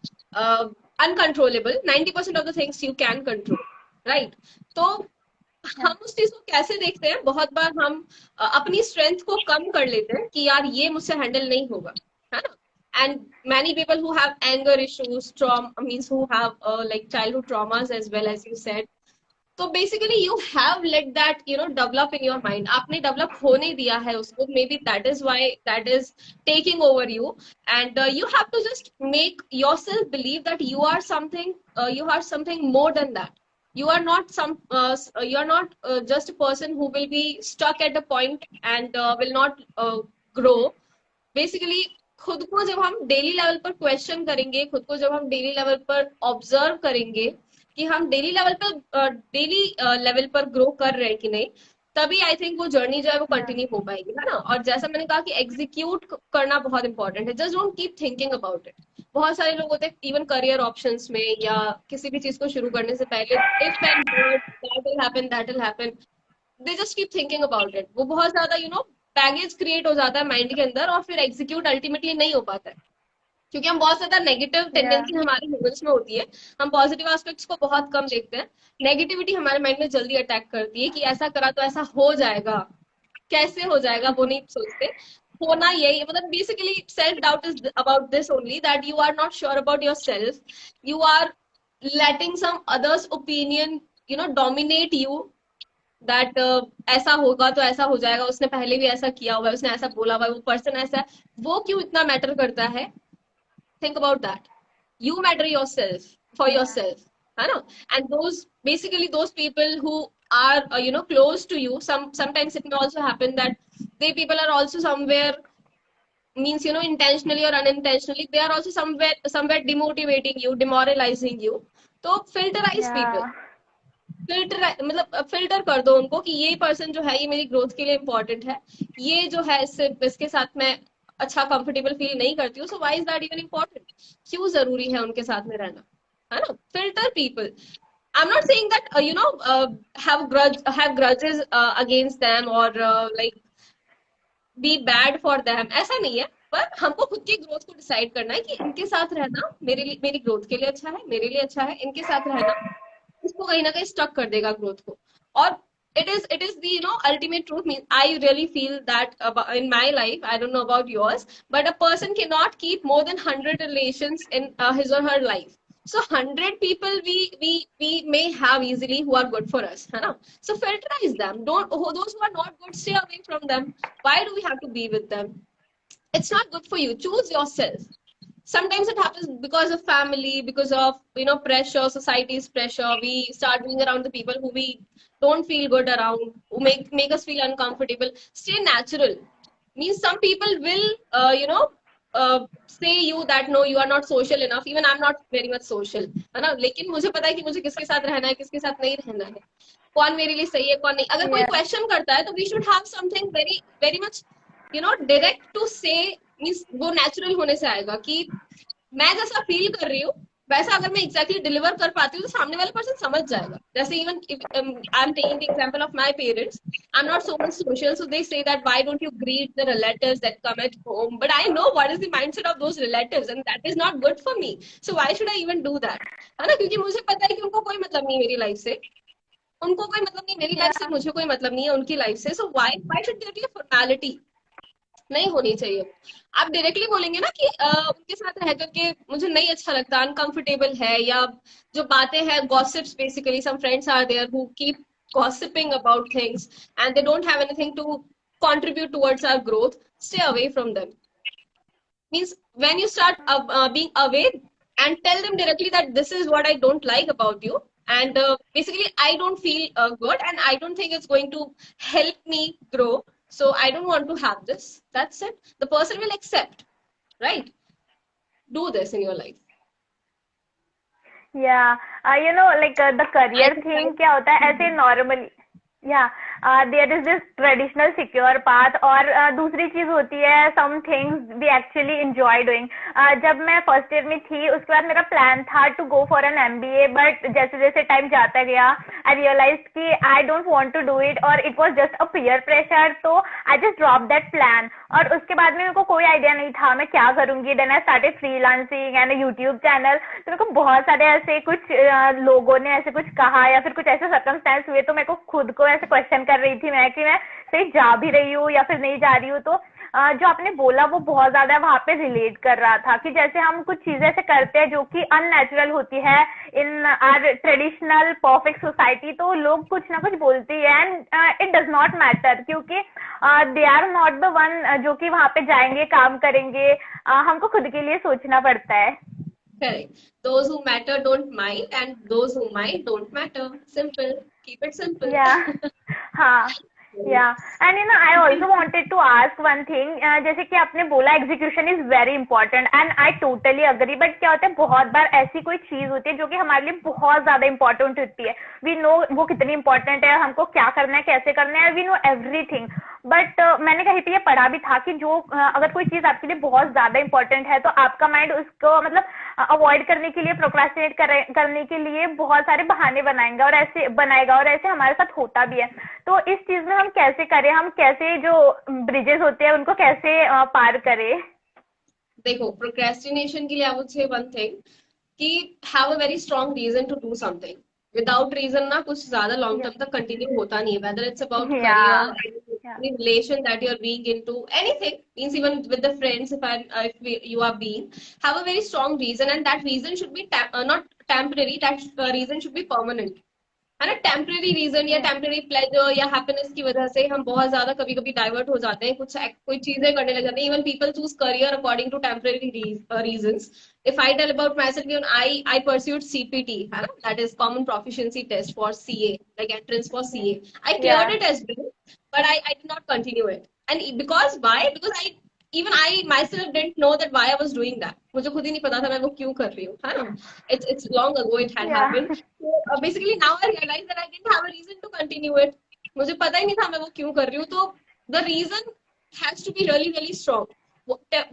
uncontrollable. 90% of the things you can control, right? तो Yeah. हम उस चीज को कैसे देखते हैं, बहुत बार हम अपनी स्ट्रेंथ को कम कर लेते हैं कि यार ये मुझसे हैंडल नहीं होगा, है ना. And many people who have anger issues, trauma means who have like childhood traumas as well as you said. तो basically you have let that develop in your mind. आपने डेवलप होने दिया है उसको. Maybe that is why that is taking over you. And you have to just make yourself believe that you are something more than that. You are not you are not just a person who will be stuck at a point and will not grow. Basically खुद को जब हम daily level पर question करेंगे, खुद को जब हम डेली लेवल पर ऑब्जर्व करेंगे कि हम डेली लेवल पर ग्रो कर रहे हैं कि नहीं, तभी आई थिंक वो जर्नी जो है वो कंटिन्यू हो पाएगी, है ना. और जैसा मैंने कहा कि एग्जीक्यूट करना बहुत इंपॉर्टेंट है. Just don't keep thinking about it. बहुत सारे लोग होते हैं इवन करियर ऑप्शंस में या किसी भी चीज को शुरू करने से पहले, if and that will happen, they just keep thinking about it. वो बहुत ज्यादा बैगेज क्रिएट हो जाता है माइंड के अंदर और फिर एग्जीक्यूट अल्टीमेटली नहीं हो पाता है, क्योंकि हम बहुत ज्यादा नेगेटिव टेंडेंसी हमारे ह्यूमंस में होती है. हम पॉजिटिव एस्पेक्ट्स को बहुत कम देखते हैं. नेगेटिविटी हमारे माइंड में जल्दी अटैक करती है कि ऐसा करा तो ऐसा हो जाएगा, कैसे हो जाएगा वो नहीं सोचते. होना यही मतलब basically self doubt is about this only, that you are not sure about your self. You are letting some others opinion dominate you, that ऐसा होगा तो ऐसा हो जाएगा, उसने पहले भी ऐसा किया हुआ है, उसने ऐसा बोला हुआ है, वो पर्सन ऐसा है. वो क्यों इतना मैटर करता है? Think about that. You matter yourself for yourself, है ना. And those people who are close to you, sometimes it may also happen that they people are also somewhere, means intentionally or unintentionally, they are also somewhere demotivating you, demoralizing you. तो filterize people. मतलब filter कर दो उनको कि ये person जो है ये मेरी ग्रोथ के लिए इंपॉर्टेंट है, ये जो है इसके साथ मैं अच्छा कंफर्टेबल फील नहीं करती हूँ. So why is that even important? क्यों जरूरी है उनके साथ में रहना, है ना. Filter people. I am not saying that have grudges against them or like be bad for them. ऐसा नहीं है. पर हमको खुद की ग्रोथ को डिसाइड करना है कि इनके साथ रहना मेरी ग्रोथ के लिए अच्छा है, मेरे लिए अच्छा है. इनके साथ रहना इसको कहीं ना कहीं स्टक कर देगा ग्रोथ को. और it is the ultimate truth. Means I really feel that in my life, I don't know about yours, but a person cannot keep more than 100 relations in his or her life. So 100 people we may have easily who are good for us, है ना. So filterize them. Those who are not good, stay away from them. Why do we have to be with them? It's not good for you. Choose yourself. Sometimes it happens because of family, because of pressure, society's pressure. We start being around the people who we don't feel good around, who make us feel uncomfortable. Stay natural. Means some people will say you that no, you are not social enough. Even I'm not very much social, है ना. लेकिन मुझे पता है कि मुझे किसके साथ रहना है, किसके साथ नहीं रहना है, कौन मेरे लिए सही है, कौन नहीं. अगर कोई क्वेश्चन करता है तो we should have something very very much direct to say. Means वो नेचुरल होने से आएगा कि मैं जैसा फील कर रही हूँ वैसा अगर मैं एग्जैक्टली डिलीवर कर पाती हूँ तो सामने वाला पर्सन समझ जाएगा. जैसे even I am taking the example of my parents. I am not so much social, so they say that why don't you greet the relatives that come at home, but I know what is the mindset of those relatives and that is not good for me. So why should I even do that, है ना. क्योंकि मुझे पता है कि उनको कोई मतलब नहीं मेरी लाइफ से, उनको कोई मतलब नहीं मेरी लाइफ से, मुझे कोई मतलब नहीं है उनकी लाइफ से. So why should there be a formality? नहीं होनी चाहिए. आप डायरेक्टली बोलेंगे ना कि उनके साथ रह करके मुझे नहीं अच्छा लगता, अनकंफर्टेबल है, या जो बातें हैं gossips. Basically some friends are there who keep gossiping about things and they don't have anything to contribute towards our growth. Stay away from them. Means when you start being away and tell them directly that this is what I don't like about you, and basically I don't feel good and I don't think it's going to help me grow, so I don't want to have this. That's it. The person will accept, right? Do this in your life. Yeah, like the career thing क्या होता है ऐसे normally. Yeah, there is this traditional secure path, और दूसरी चीज होती है some things we actually enjoy doing. जब मैं फर्स्ट ईयर में थी उसके बाद मेरा प्लान था to go for an MBA, but जैसे जैसे टाइम जाता गया आई रियलाइज कि I don't want to do it, और it was just a peer pressure, तो I just drop that plan. और उसके बाद में मेरे को कोई आइडिया नहीं था मैं क्या करूंगी. Then I started freelancing and YouTube channel. तो मेरे को बहुत सारे ऐसे कुछ लोगों ने ऐसे कुछ कहा या फिर कुछ ऐसे सर्कमस्टेंस हुए, तो मेरे को खुद को ऐसे क्वेश्चन कर रही थी मैं कि मैं सही जा भी रही हूँ या फिर नहीं जा रही हूँ. तो जो आपने बोला वो बहुत ज्यादा वहां पे रिलेट कर रहा था कि जैसे हम कुछ चीजें ऐसे करते हैं जो कि अननेचुरल होती है in our traditional perfect society, तो लोग कुछ ना कुछ बोलते हैं and it does not matter, क्योंकि they are not the one जो कि वहां पे जाएंगे काम करेंगे. हमको खुद के लिए सोचना पड़ता है. Correct. Those who matter don't mind, and those who mind don't matter. Simple. Keep it simple. Yeah. हाँ. And I also wanted to ask one thing. जैसे कि आपने बोला execution is very important and I totally agree, but क्या होता है बहुत बार ऐसी कोई चीज होती है जो कि हमारे लिए बहुत ज्यादा इंपॉर्टेंट होती है. वी नो वो कितनी इंपॉर्टेंट है, हमको क्या करना है, कैसे करना है, वी नो एवरीथिंग. बट मैंने कहीं पे ये पढ़ा भी था कि जो अगर कोई चीज आपके लिए बहुत ज्यादा इंपॉर्टेंट है तो आपका माइंड उसको मतलब अवॉइड करने के लिए, प्रोक्रेस्टिनेट करने के लिए बहुत सारे बहाने बनाएगा और ऐसे हमारे साथ होता भी है. तो इस चीज में हम कैसे करें, हम कैसे जो ब्रिजेस होते हैं उनको कैसे पार करें? देखो, प्रोक्रेस्टिनेशन के लिए I would say one thing कि have a very strong reason to do something. Without reason ना कुछ ज्यादा लॉन्ग टर्म तक कंटिन्यू होता नहीं है. Whether it's about career, any relation that you're being into, anything, means even with the friends, if you are being, have a very strong reason, and that reason should be not temporary, that reason should be permanent. है ना. Temporary reason या temporary pleasure या happiness की वजह से हम बहुत ज्यादा कभी कभी डाइवर्ट हो जाते हैं, कोई चीजें करने लग जाते हैं. Even people choose career according to temporary reasons. If I tell about my self, I pursued CPT, है ना, that is common proficiency test for CA, like entrance for CA. I cleared it as well, but I did not continue it. And because why? Because even I myself didn't know that why I was doing that. मुझे खुद ही नहीं पता था मैं वो क्यों कर रही हूँ, है ना. It's long ago it had happened. So basically now I realize that I didn't have a reason to continue it. मुझे पता ही नहीं था मैं वो क्यों कर रही हूँ. तो the reason has to be really really strong.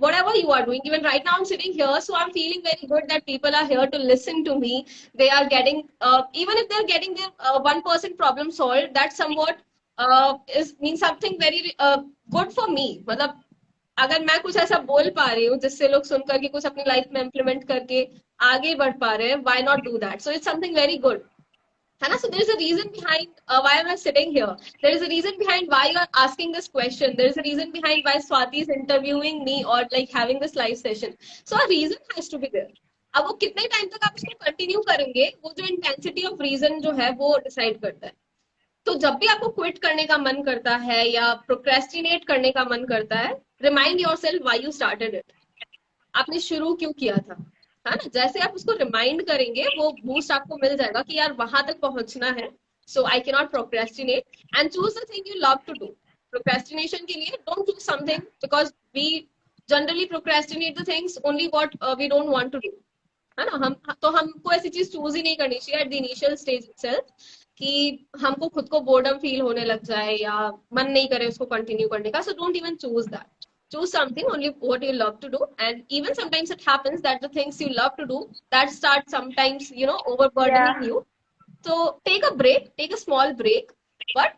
Whatever you are doing, even right now I'm sitting here, so I'm feeling very good that people are here to listen to me. They are getting, even if they're getting their 1% problem solved, that's somewhat means something very good for me. मतलब अगर मैं कुछ ऐसा बोल पा रही हूँ जिससे लोग सुनकर के कुछ अपनी लाइफ में इम्प्लीमेंट करके आगे बढ़ पा रहे हैं, why not do that? So it's something very good, है ना. So there is a reason behind why am I sitting here. There is a reason behind why you are asking this question. There is a reason behind why Swati is interviewing me or like having this live session. So a reason has to be there. अब वो कितने time तक आप उसको continue करेंगे, वो जो intensity of reason जो है वो डिसाइड करता है. तो जब भी आपको क्विट करने का मन करता है या प्रोक्रेस्टिनेट करने का मन करता है, remind yourself why you started it. आपने शुरू क्यों किया था, है ना. जैसे आप उसको रिमाइंड करेंगे वो बूस्ट आपको मिल जाएगा कि यार वहां तक पहुंचना है. So I can not procrastinate and choose the thing you love to do. Procrastination के लिए don't choose something because we generally procrastinate the things only what we don't want to do, है ना. हमको ऐसी चीज चूज ही नहीं करनी चाहिए eight the initial stage itself कि हमको खुद को बोर्डम फील होने लग जाए या मन नहीं करे उसको कंटिन्यू करने का. So don't even choose that. Choose something only what you love to do, and even sometimes it happens that the things you love to do that start sometimes overburdening you. So take a break, take a small break, but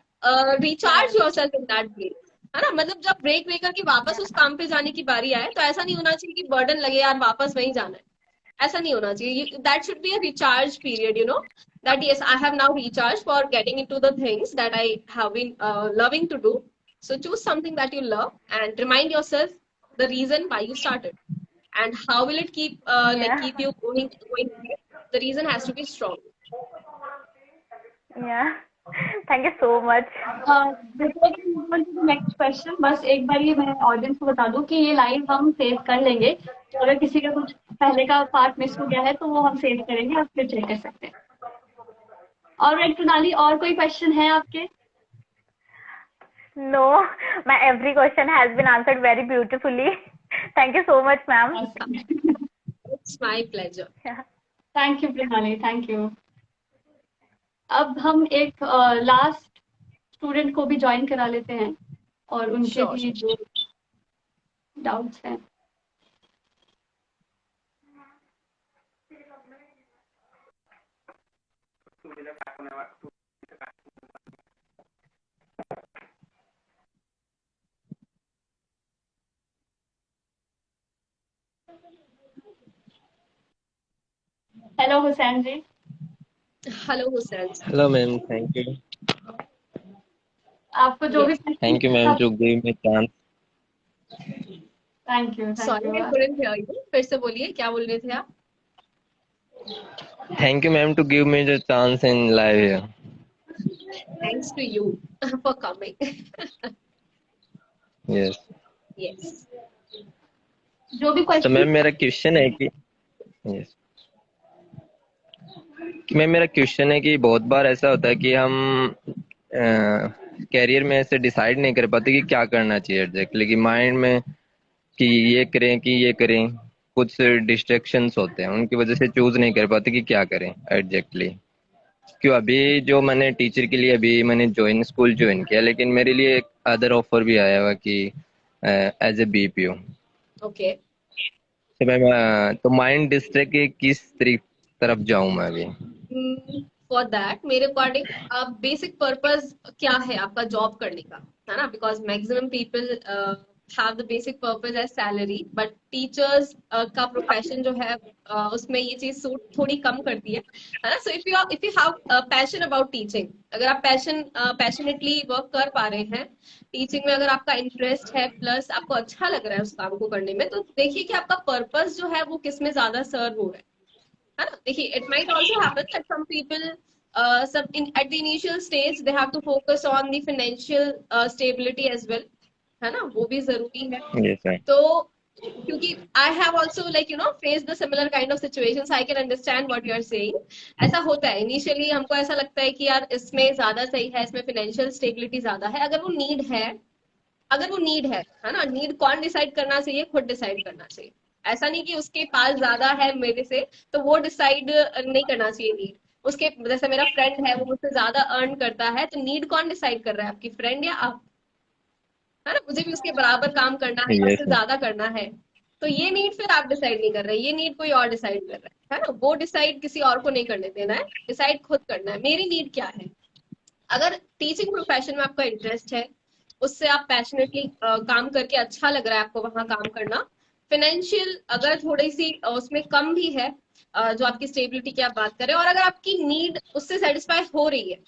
recharge yourself in that break, है ना. मतलब जब break लेकर के वापस उस काम पे जाने की बारी आए तो ऐसा नहीं होना चाहिए कि बर्डन लगे यार वापस वहीं जाना है. ऐसा नहीं होना चाहिए. That should be a recharge period, that yes, I have now recharged for getting into the things that I have been loving to do. So choose something that you love and remind yourself the reason why you started, and how will it keep you going. The reason has to be strong. Yeah. Thank you so much. Before we move on to the next question, बस एक बार ये मैं audience को बता दूं कि ये live हम सेव कर लेंगे. तो अगर किसी का कुछ पहले का पार्ट मिस हो गया है तो वो हम सेव करेंगे और फिर चेक कर सकते हैं. और राइट प्रणाली, और कोई क्वेश्चन है आपके? No, my every question has been answered very beautifully. Thank you so much, ma'am. It's my pleasure. Thank you, प्रणाली. Thank you. अब हम एक लास्ट स्टूडेंट को भी ज्वाइन करा लेते हैं और उनके श्योर भी जो डाउट्स हैं। Hello Hussain ji. Hello Hussain. Hello, ma'am. Thank you. आपको जो भी yes, Thank you, ma'am, to give me chance. Thank you sorry I couldn't hear you, फिर से बोलिए क्या बोल रहे थे आप? Thank you, ma'am, to give me the chance in live here. Thanks to you for coming. Yes. Yes, जो भी तो क्वेश्चन मैम मेरा क्वेश्चन है कि yes. कि मैम मेरा क्वेश्चन है कि बहुत बार ऐसा होता है कि हम कैरियर में ऐसे डिसाइड नहीं कर पाते कि क्या करना चाहिए एग्जैक्टली, कि माइंड में कि ये करें कि ये करें, कुछ डिस्ट्रैक्शंस होते हैं उनकी वजह से चूज नहीं कर पाते कि क्या करें एग्जैक्टली। क्यों अभी जो मैंने टीचर के लिए अभी मैंने स्कूल ज्वाइन किया, लेकिन मेरे लिए एक अदर ऑफर भी आया हुआ कि एज ए बीपीओ। ओके। तो मैं तो माइंड डिस्ट्रैक्ट के किस तरफ जाऊं मैं अभी? फॉर दैट मेरे अकॉर्डिंग बेसिक पर्पस क्या है आपका जॉब करने का, है ना? Because maximum people have the basic purpose as salary, but teachers का प्रोफेशन जो है उसमें ये चीज सूट थोड़ी कम करती है ना? So if you have passion about teaching, अगर आप पैशनेटली वर्क कर पा रहे हैं टीचिंग में, अगर आपका इंटरेस्ट है प्लस आपको अच्छा लग रहा है उस काम को करने में, तो देखिए कि आपका पर्पस जो है वो किस में ज्यादा सर्व हो रहा है ना? देखिए it might also happen that some people सब in at the initial stage they have to focus on the financial stability as well, है ना? वो भी जरूरी है। Yes sir. तो क्योंकि I have also like you know face the similar kind of situations, I can understand what you are saying. ऐसा होता है इनिशियली, हमको ऐसा लगता है कि यार इसमें ज्यादा सही है, इसमें फाइनेंशियल स्टेबिलिटी ज्यादा है। अगर वो नीड है, अगर वो नीड है ना? नीड कौन डिसाइड करना चाहिए? खुद डिसाइड करना चाहिए। ऐसा नहीं कि उसके पास ज्यादा है मेरे से तो वो डिसाइड नहीं करना चाहिए नीड उसके। जैसे मेरा फ्रेंड है वो मुझसे ज्यादा अर्न करता है, तो नीड कौन डिसाइड कर रहा है? आपकी फ्रेंड या आप, है ना? मुझे भी उसके बराबर काम करना है या यस उससे सर। ज्यादा करना है, तो ये नीड फिर आप डिसाइड नहीं कर रहे, ये नीड कोई और डिसाइड कर रहा है ना? वो डिसाइड किसी और को नहीं करने देना है, डिसाइड खुद करना है मेरी नीड क्या है। अगर टीचिंग प्रोफेशन में आपका इंटरेस्ट है, उससे आप पैशनेटली काम करके अच्छा लग रहा है आपको वहां काम करना, फाइनेंशियल अगर थोड़ी सी उसमें कम भी है, जो आपकी स्टेबिलिटी की आप बात करें, और अगर आपकी नीड उससे सेटिस्फाई हो रही है,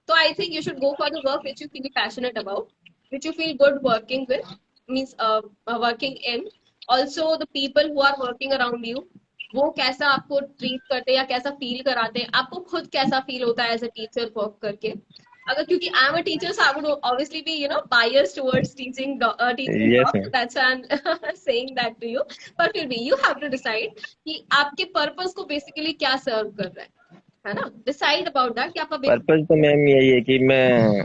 तो I think you should go for the work which you feel passionate about, which you feel good working with, means working in. Also the people who are working around you, वो कैसा आपको treat करते हैं या कैसा feel कराते हैं, आपको खुद कैसा फील होता है एज अ टीचर वर्क करके। अगर क्योंकि I am a teacher so I would obviously be biased towards teaching yes job, ma'am. so that's why I'm saying that to you. पर फिर भी you have to decide कि आपके purpose को basically क्या सर्व कर रहा है ना? डिसाइड अबाउट दैट कि आपका पर्पस तो मैम यही है कि मैं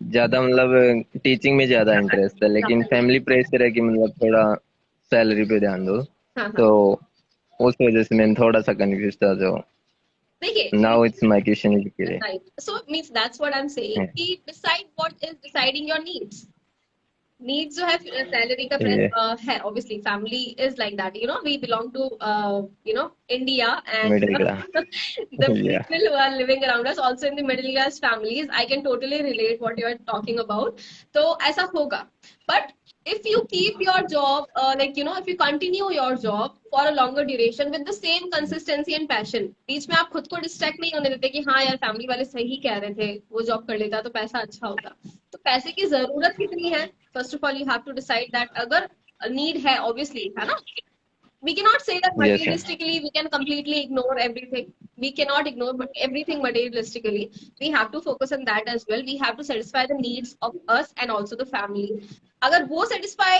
ज्यादा मतलब टीचिंग में ज्यादा इंटरेस्ट है, लेकिन बेसिक। फैमिली प्रेशर है कि मतलब थोड़ा सैलरी पे ध्यान दो, हाँ हाँ। तो उस वजह से मैं थोड़ा सा कंफ्यूज था। जो देखिए now it's my question is clear. Right, so means that's what I am saying कि decide what is deciding your needs. Needs जो है सैलरी का ये है, obviously family is like that, we belong to India, and middle class. the या people who are living around us also in the middle class families, I can totally relate what you are talking about. तो ऐसा होगा, but if you keep your job if you continue your job for a longer duration with the same consistency and passion, बीच में आप खुद को distract नहीं होने देते कि हाँ यार फैमिली वाले सही कह रहे थे, वो जॉब कर लेता तो पैसा अच्छा होता। तो पैसे की जरूरत कितनी है, first of all you have to decide that. अगर नीड है ऑब्वियसली, है ना? We cannot say that yes ma'am. materialistically we can completely ignore everything. We cannot ignore but everything materialistically. We have to focus on that as well. We have to satisfy the needs of us and also the family. अगर वो satisfy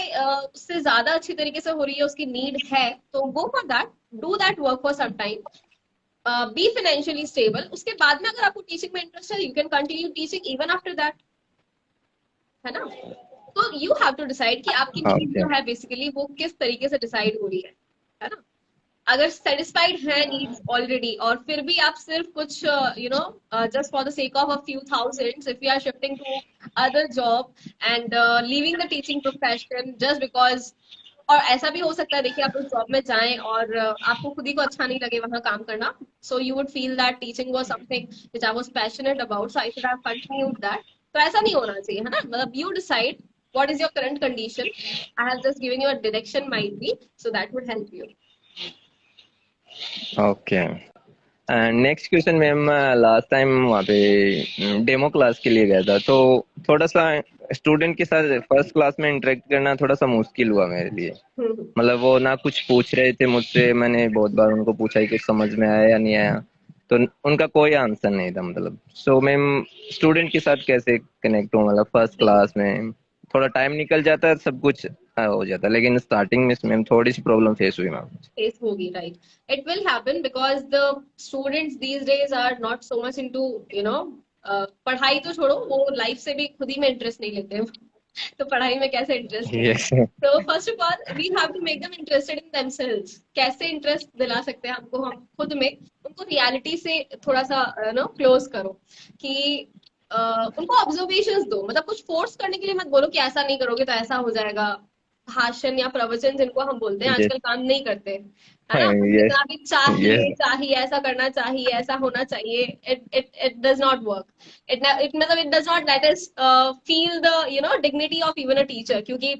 उससे ज्यादा अच्छी तरीके से हो रही है, उसकी need है, तो go for that, do that work for some time, be financially stable. उसके बाद में अगर आपको teaching में interest है, you can continue teaching even after that, है ना? तो you have to decide कि आपकी need ओके। जो है basically वो किस तरीके से decide हो रही है ना? अगर सेटिस्फाइड है नीड्स ऑलरेडी और फिर भी आप सिर्फ कुछ just for the sake of a few thousands, if you are shifting to other job and leaving the teaching profession just because, और ऐसा भी हो सकता है देखिए आप उस जॉब में जाएं और आपको खुद ही को अच्छा नहीं लगे वहां काम करना, so you would feel that teaching was something which I was passionate about, so I should have continued that. तो ऐसा नहीं होना चाहिए, है ना, मतलब you decide what is your current condition. I have just given you a direction might be, so that would help you. Okay. Next question ma'am, last time वहाँ पे डेमो क्लास के लिए गया था, तो थोड़ा सा स्टूडेंट के साथ फर्स्ट क्लास में इंटरेक्ट करना थोड़ा सा मुश्किल हुआ मेरे लिए। मतलब वो ना कुछ पूछ रहे थे मुझसे, मैंने बहुत बार उनको पूछा कि कुछ समझ में आया या नहीं आया, तो उनका कोई आंसर नहीं था। मतलब सो मैम स्टूडेंट के साथ कैसे कनेक्ट हो, मतलब फर्स्ट क्लास में थोड़ा टाइम निकल जाता है, सब कुछ हो जाता है, लेकिन स्टार्टिंग में मैम थोड़ी सी प्रॉब्लम फेस हुई मैम। फेस होगी, right, it will happen because the students these days are not so much into पढ़ाई तो छोड़ो, वो लाइफ से भी खुद ही में इंटरेस्ट नहीं लेते हैं तो पढ़ाई में कैसे इंटरेस्ट है। यस। तो first of all we have to make them interested in themselves. कैसे इंटरेस्ट दिला सकते हैं हमको, हम खुद में उनको रियलिटी से थोड़ा सा क्लोज करो कि उनको ऑब्जर्वेशंस दो, मतलब कुछ फोर्स करने के लिए मत बोलो कि ऐसा नहीं करोगे तो ऐसा हो जाएगा। भाषण या प्रवचन जिनको हम बोलते हैं आजकल काम नहीं करते, है ना, यस। जितना भी चाहिए यस। चाहिए ऐसा करना चाहिए ऐसा होना चाहिए, it does not work. It मतलब it does not let us feel the dignity of even a teacher, क्योंकि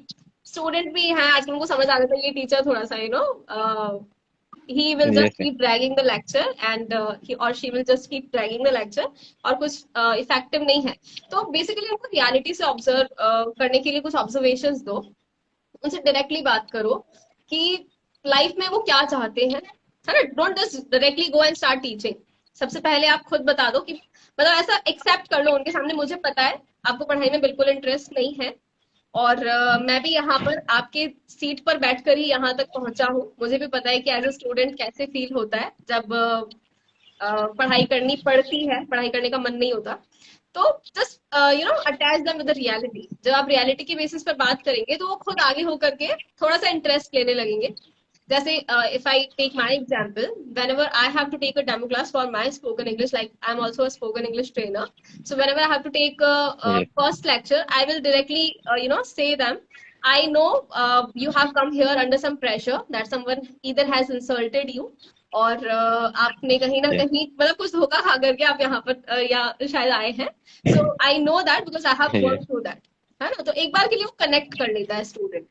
स्टूडेंट भी है आजकल, उनको समझ आ जाता है ये टीचर थोड़ा सा he will just yes. keep dragging the lecture and he or she will just keep dragging the lecture और कुछ इफेक्टिव नहीं है। तो बेसिकली उनको रियलिटी से ऑब्जर्व करने के लिए कुछ ऑब्जर्वेशंस दो, उनसे डायरेक्टली बात करो कि लाइफ में वो क्या चाहते हैं, है ना। Don't just directly go and start teaching. सबसे पहले आप खुद बता दो कि मतलब ऐसा एक्सेप्ट कर लो उनके सामने, मुझे पता है आपको पढ़ाई में बिल्कुल इंटरेस्ट नहीं है और मैं भी यहाँ पर आपके सीट पर बैठकर ही यहाँ तक पहुंचा हूँ। मुझे भी पता है कि एज अ स्टूडेंट कैसे फील होता है जब पढ़ाई करनी पड़ती है, पढ़ाई करने का मन नहीं होता। तो just attach them with the reality. जब आप रियलिटी के बेसिस पर बात करेंगे तो वो खुद आगे होकर के थोड़ा सा इंटरेस्ट लेने लगेंगे। जैसे if I take my example, whenever I have to take a demo class for my spoken English, like I'm also a spoken English trainer, so whenever I have to take a Yes. first lecture, I will directly say them, I know you have come here under some pressure that someone either has insulted you और आपने कहीं ना Yes. कहीं मतलब कुछ धोखा खा करके आप यहाँ पर या शायद आए हैं। So I know that because I have work through that, है ना। तो एक बार के लिए वो कनेक्ट कर लेता है स्टूडेंट,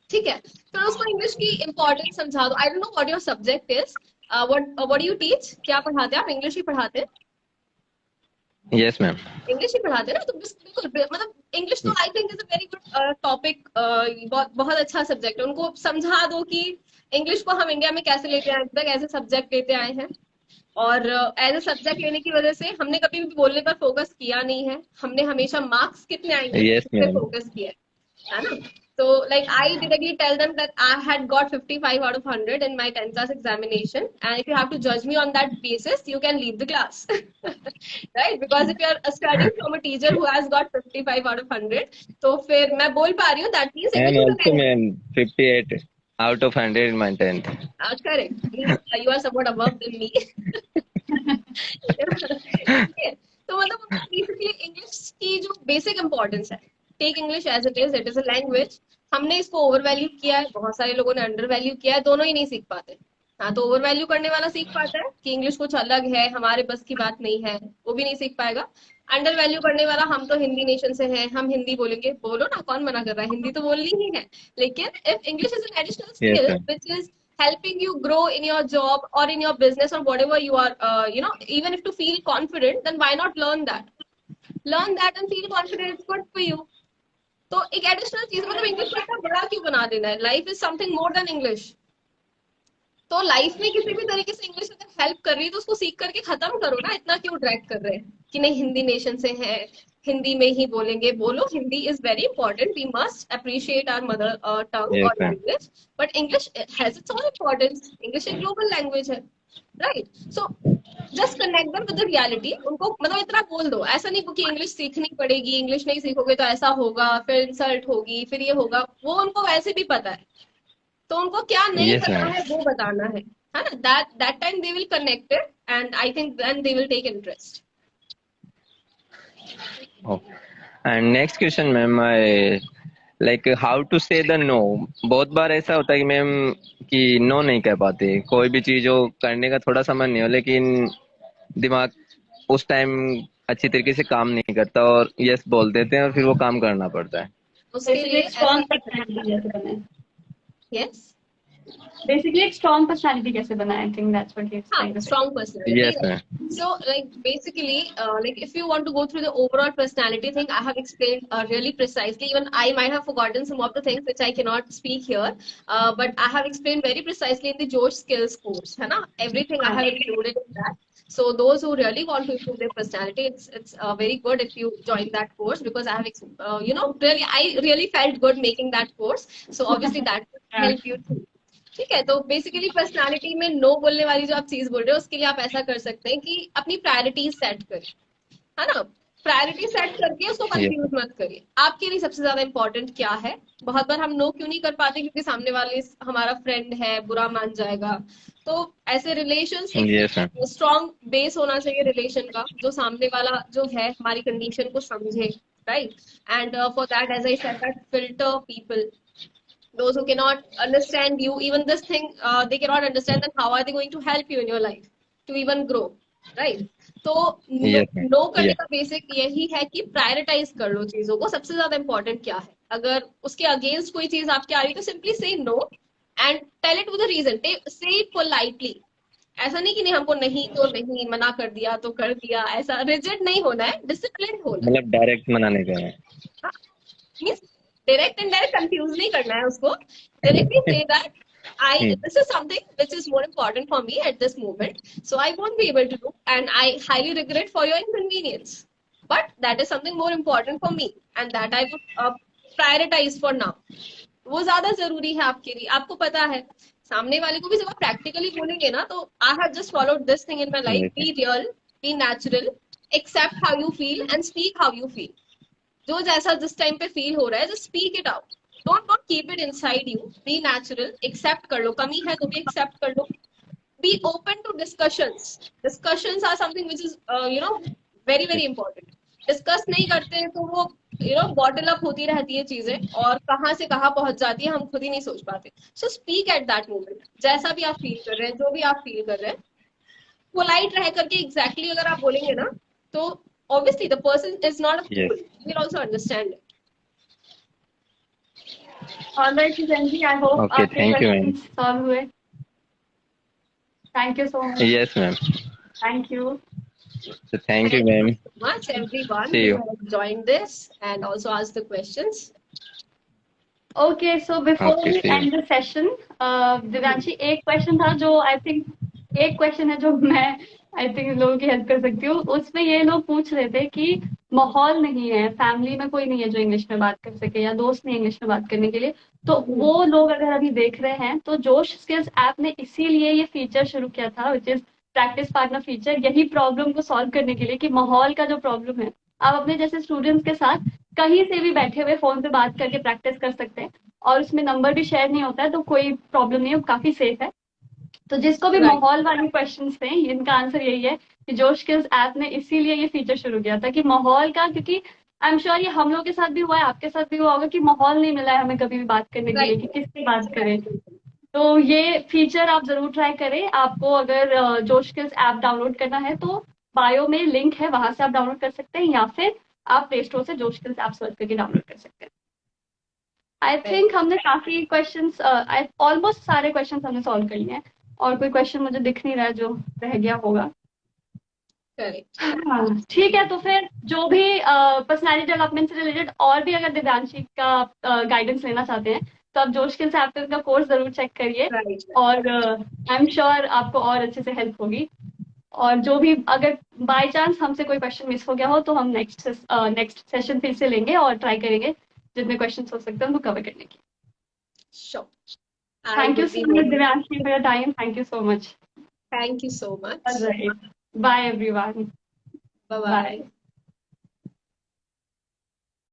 ठीक है। फिर उसको इंग्लिश की इंपॉर्टेंस समझा दो। I don't know what your subject is, what you teach, क्या पढ़ाते हैं आप? इंग्लिश ही पढ़ाते हैं? Yes ma'am. इंग्लिश ही पढ़ाते हैं ना, तो बिल्कुल मतलब इंग्लिश तो I think is a very good topic, बहुत अच्छा सब्जेक्ट है। उनको समझा दो कि इंग्लिश को हम इंडिया में कैसे लेते आए तक, एज ए सब्जेक्ट लेते आए हैं और एज ए सब्जेक्ट लेने की वजह से हमने कभी भी बोलने पर फोकस किया नहीं है, हमने हमेशा मार्क्स कितने आएंगे यस इस पे मैम। फोकस किया है ना। So like I directly tell them that I had got 55 out of 100 in my 10th class examination, and if you have to judge me on that basis, you can leave the class. Right? Because if you are studying from a teacher who has got 55 out of 100, तो फिर मैं बोल पा रही हूँ that means I am English is also an ma'am 58 out of 100 in my 10th. correct. Means you are somewhat above than me. Okay. तो मतलब basically English की जो बेसिक इंपॉर्टेंस है, take English as it is a language. हमने इसको over value किया है, बहुत सारे लोगों ने अंडर वैल्यू किया है, दोनों ही नहीं सीख पाते। हाँ, तो ओवर वैल्यू करने वाला सीख पाता है कि इंग्लिश कुछ अलग है, हमारे बस की बात नहीं है, वो भी नहीं सीख पाएगा। अंडर वैल्यू करने वाला, हम तो हिंदी नेशन से हैं, हम हिंदी बोलेंगे, बोलो ना, कौन मना कर रहा है, हिंदी तो बोलनी ही है। लेकिन if English is an additional Yes skill ma'am. Which is helping you grow in your job or in your business or whatever you are, even if to feel confident, then why not learn that? Learn that and feel confident. It's good for you. तो एक additional चीज, मतलब English को इतना बड़ा क्यों बना देना है? Life is something more then English. तो लाइफ में किसी भी तरीके से इंग्लिश अगर हेल्प कर रही है तो उसको सीख करके खत्म करो ना, इतना क्यों ड्रैग कर रहे हैं कि नहीं हिंदी नेशन से है, हिंदी में ही बोलेंगे। बोलो, Hindi is very important, we must appreciate our mother tongue Yes और ma'am. Language, but English has its own importance. English एक ग्लोबल लैंग्वेज है, right. So just connect them with the reality. उनको मतलब इतना बोल दो, ऐसा नहीं कि इंग्लिश सीखनी पड़ेगी, इंग्लिश नहीं सीखोगे तो ऐसा होगा, फिर इंसल्ट होगी, फिर ये होगा, वो उनको वैसे भी पता है। तो उनको क्या नहीं Yes, पता ma'am. है वो बताना है ना? That time they will connected and I think then they will take interest. Oh. And next question, ma'am, like how to say the no. बहुत बार ऐसा होता है कि मैम कि नो नहीं कह पाते, कोई भी चीज हो करने का थोड़ा सा मन नहीं हो, लेकिन दिमाग उस टाइम अच्छी तरीके से काम नहीं करता और यस बोल देते हैं और फिर वो काम करना पड़ता है. उसके बेसिकली लिए एक ऐसा स्ट्रॉन्ग पर्सनैलिटी कैसे बनाए, यस बेसिकली एक स्ट्रॉन्ग पर्सनैलिटी कैसे बनाए, I think that's what he is हाँ ट्राइंग टू से. strong personality, Yes, right? ma'am. So like basically like if you want to go through the overall personality thing, I have explained really precisely. Even I might have forgotten some of the things which I cannot speak here, but I have explained very precisely in the Josh skills course, है ना? Everything I have included in that. So those who really want to improve their personality, it's very good if you join that course, because I have really I really felt good making that course. So obviously that will help you too. ठीक है. तो basically personality में no बोलने वाली जो आप चीज बोल रहे हो, उसके लिए आप ऐसा कर सकते हैं कि अपनी प्रायोरिटीज सेट करें, है ना? प्रायोरिटी सेट करके उसको Yes. कंफ्यूज मत करिए. आपके लिए सबसे ज्यादा इंपॉर्टेंट क्या है? बहुत बार हम नो क्यों नहीं कर पाते? क्योंकि सामने वाले हमारा फ्रेंड है, बुरा मान जाएगा. तो ऐसे relation Yes, ma'am. Strong base होना चाहिए रिलेशन का, जो सामने वाला जो है हमारी कंडीशन को समझे, right? And for that as I said that filter people, those who cannot understand you, even this thing they cannot understand, then how are they going to help you in your life to even grow, right? तो Yes, ma'am. No करने Yeah. का basic यही है कि prioritise कर लो चीजों को. सबसे ज्यादा इंपॉर्टेंट क्या है? अगर उसके अगेंस्ट कोई चीज आपके आ रही है तो simply say no and tell it with reason, say it politely. ऐसा नहीं कि नहीं हमको नहीं तो नहीं, मना कर दिया तो कर दिया, ऐसा रिजिड नहीं होना है, डिसिप्लिन होना है. मतलब डायरेक्ट मना नहीं करना है. Means direct and direct confuse नहीं करना है उसको. Directly say that this is something which is more important for me at this moment, so I won't be able to do, and I highly regret for your inconvenience, but that is something more important for me and that I would prioritize for now. वो ज्यादा जरूरी है आपके लिए. आपको पता है सामने वाले को भी जब आप प्रैक्टिकली बोलेंगे ना, तो I have just followed this thing in my life, be real, be natural, accept how you feel and speak how you feel. जो जैसा जिस टाइम पे फील हो रहा है, just speak it out. Don't keep it inside you. Be natural, accept कर लो. कमी है तो भी एक्सेप्ट कर लो. Be open to discussions. Discussions are something which is very very important. Discuss नहीं करते हैं तो वो बॉटल अप होती रहती है चीजें, और कहाँ से कहाँ पहुंच जाती है हम खुद ही नहीं सोच पाते. So speak at that moment. जैसा भी आप फील कर रहे हैं, जो भी आप फील कर रहे हैं, पोलाइट रह करके एग्जैक्टली अगर आप बोलेंगे ना, तो obviously the person is not a fool. He will also understand it. All right, Susanji, I hope Okay, आपके thank you, ma'am. questions solve हुए. Thank you so much. Yes, ma'am. Thank you. So thank you, ma'am. So much everyone See who you. has joined this and also asked the questions. Okay, so before Okay, we see you. end the session, Divyanshi, एक question था जो I think, एक question है जो मैं I think लोगों की help कर सकती हूँ. उसमें ये लोग पूछ रहे थे कि माहौल नहीं है, फैमिली में कोई नहीं है जो इंग्लिश में बात कर सके, या दोस्त नहीं इंग्लिश में बात करने के लिए. तो वो लोग अगर अभी देख रहे हैं, तो जोश स्किल्स ऐप ने इसीलिए ये फीचर शुरू किया था, which is practice partner feature, यही प्रॉब्लम को सॉल्व करने के लिए कि माहौल का जो प्रॉब्लम है, आप अपने जैसे स्टूडेंट्स के साथ कहीं से भी बैठे हुए फोन पे बात करके प्रैक्टिस कर सकते हैं, और उसमें नंबर भी शेयर नहीं होता है, तो कोई प्रॉब्लम नहीं है, काफी सेफ है. तो जिसको भी Right. माहौल वाले क्वेश्चंस थे, इनका आंसर यही है कि जोश स्किल्स ऐप ने इसीलिए ये फीचर शुरू किया था कि माहौल का, क्योंकि आई एम श्योर ये हम लोग के साथ भी हुआ है, आपके साथ भी हुआ होगा कि माहौल नहीं मिला है हमें कभी भी बात करने के लिए कि किससे बात करें. तो ये फीचर आप जरूर ट्राई करें. आपको अगर जोश स्किल्स ऐप डाउनलोड करना है तो बायो में लिंक है, वहां से आप डाउनलोड कर सकते हैं, या फिर आप प्ले स्टोर से जोश स्किल्स ऐप सर्च करके डाउनलोड कर सकते हैं. आई थिंक हमने काफी क्वेश्चंस, ऑलमोस्ट सारे क्वेश्चंस हमने सॉल्व कर लिए हैं, और कोई क्वेश्चन मुझे दिख नहीं रहा है जो रह गया होगा. Correct. हाँ, ठीक है. तो फिर जो भी पर्सनालिटी डेवलपमेंट से रिलेटेड और भी अगर दिव्यांशी का गाइडेंस लेना चाहते हैं, तो आप जोश स्किल्स ऐप का कोर्स जरूर चेक करिए, Right. और आई एम श्योर आपको और अच्छे से हेल्प होगी. और जो भी अगर बाय चांस हमसे कोई क्वेश्चन मिस हो गया हो, तो हम नेक्स्ट सेशन फिर से लेंगे और ट्राई करेंगे जितने क्वेश्चन हो सकते हैं उनको कवर करने की. Sure. Thank you so much Divyanshi for your time. Thank you so much. Thank you so much. All right. Bye everyone. Bye bye. Bye.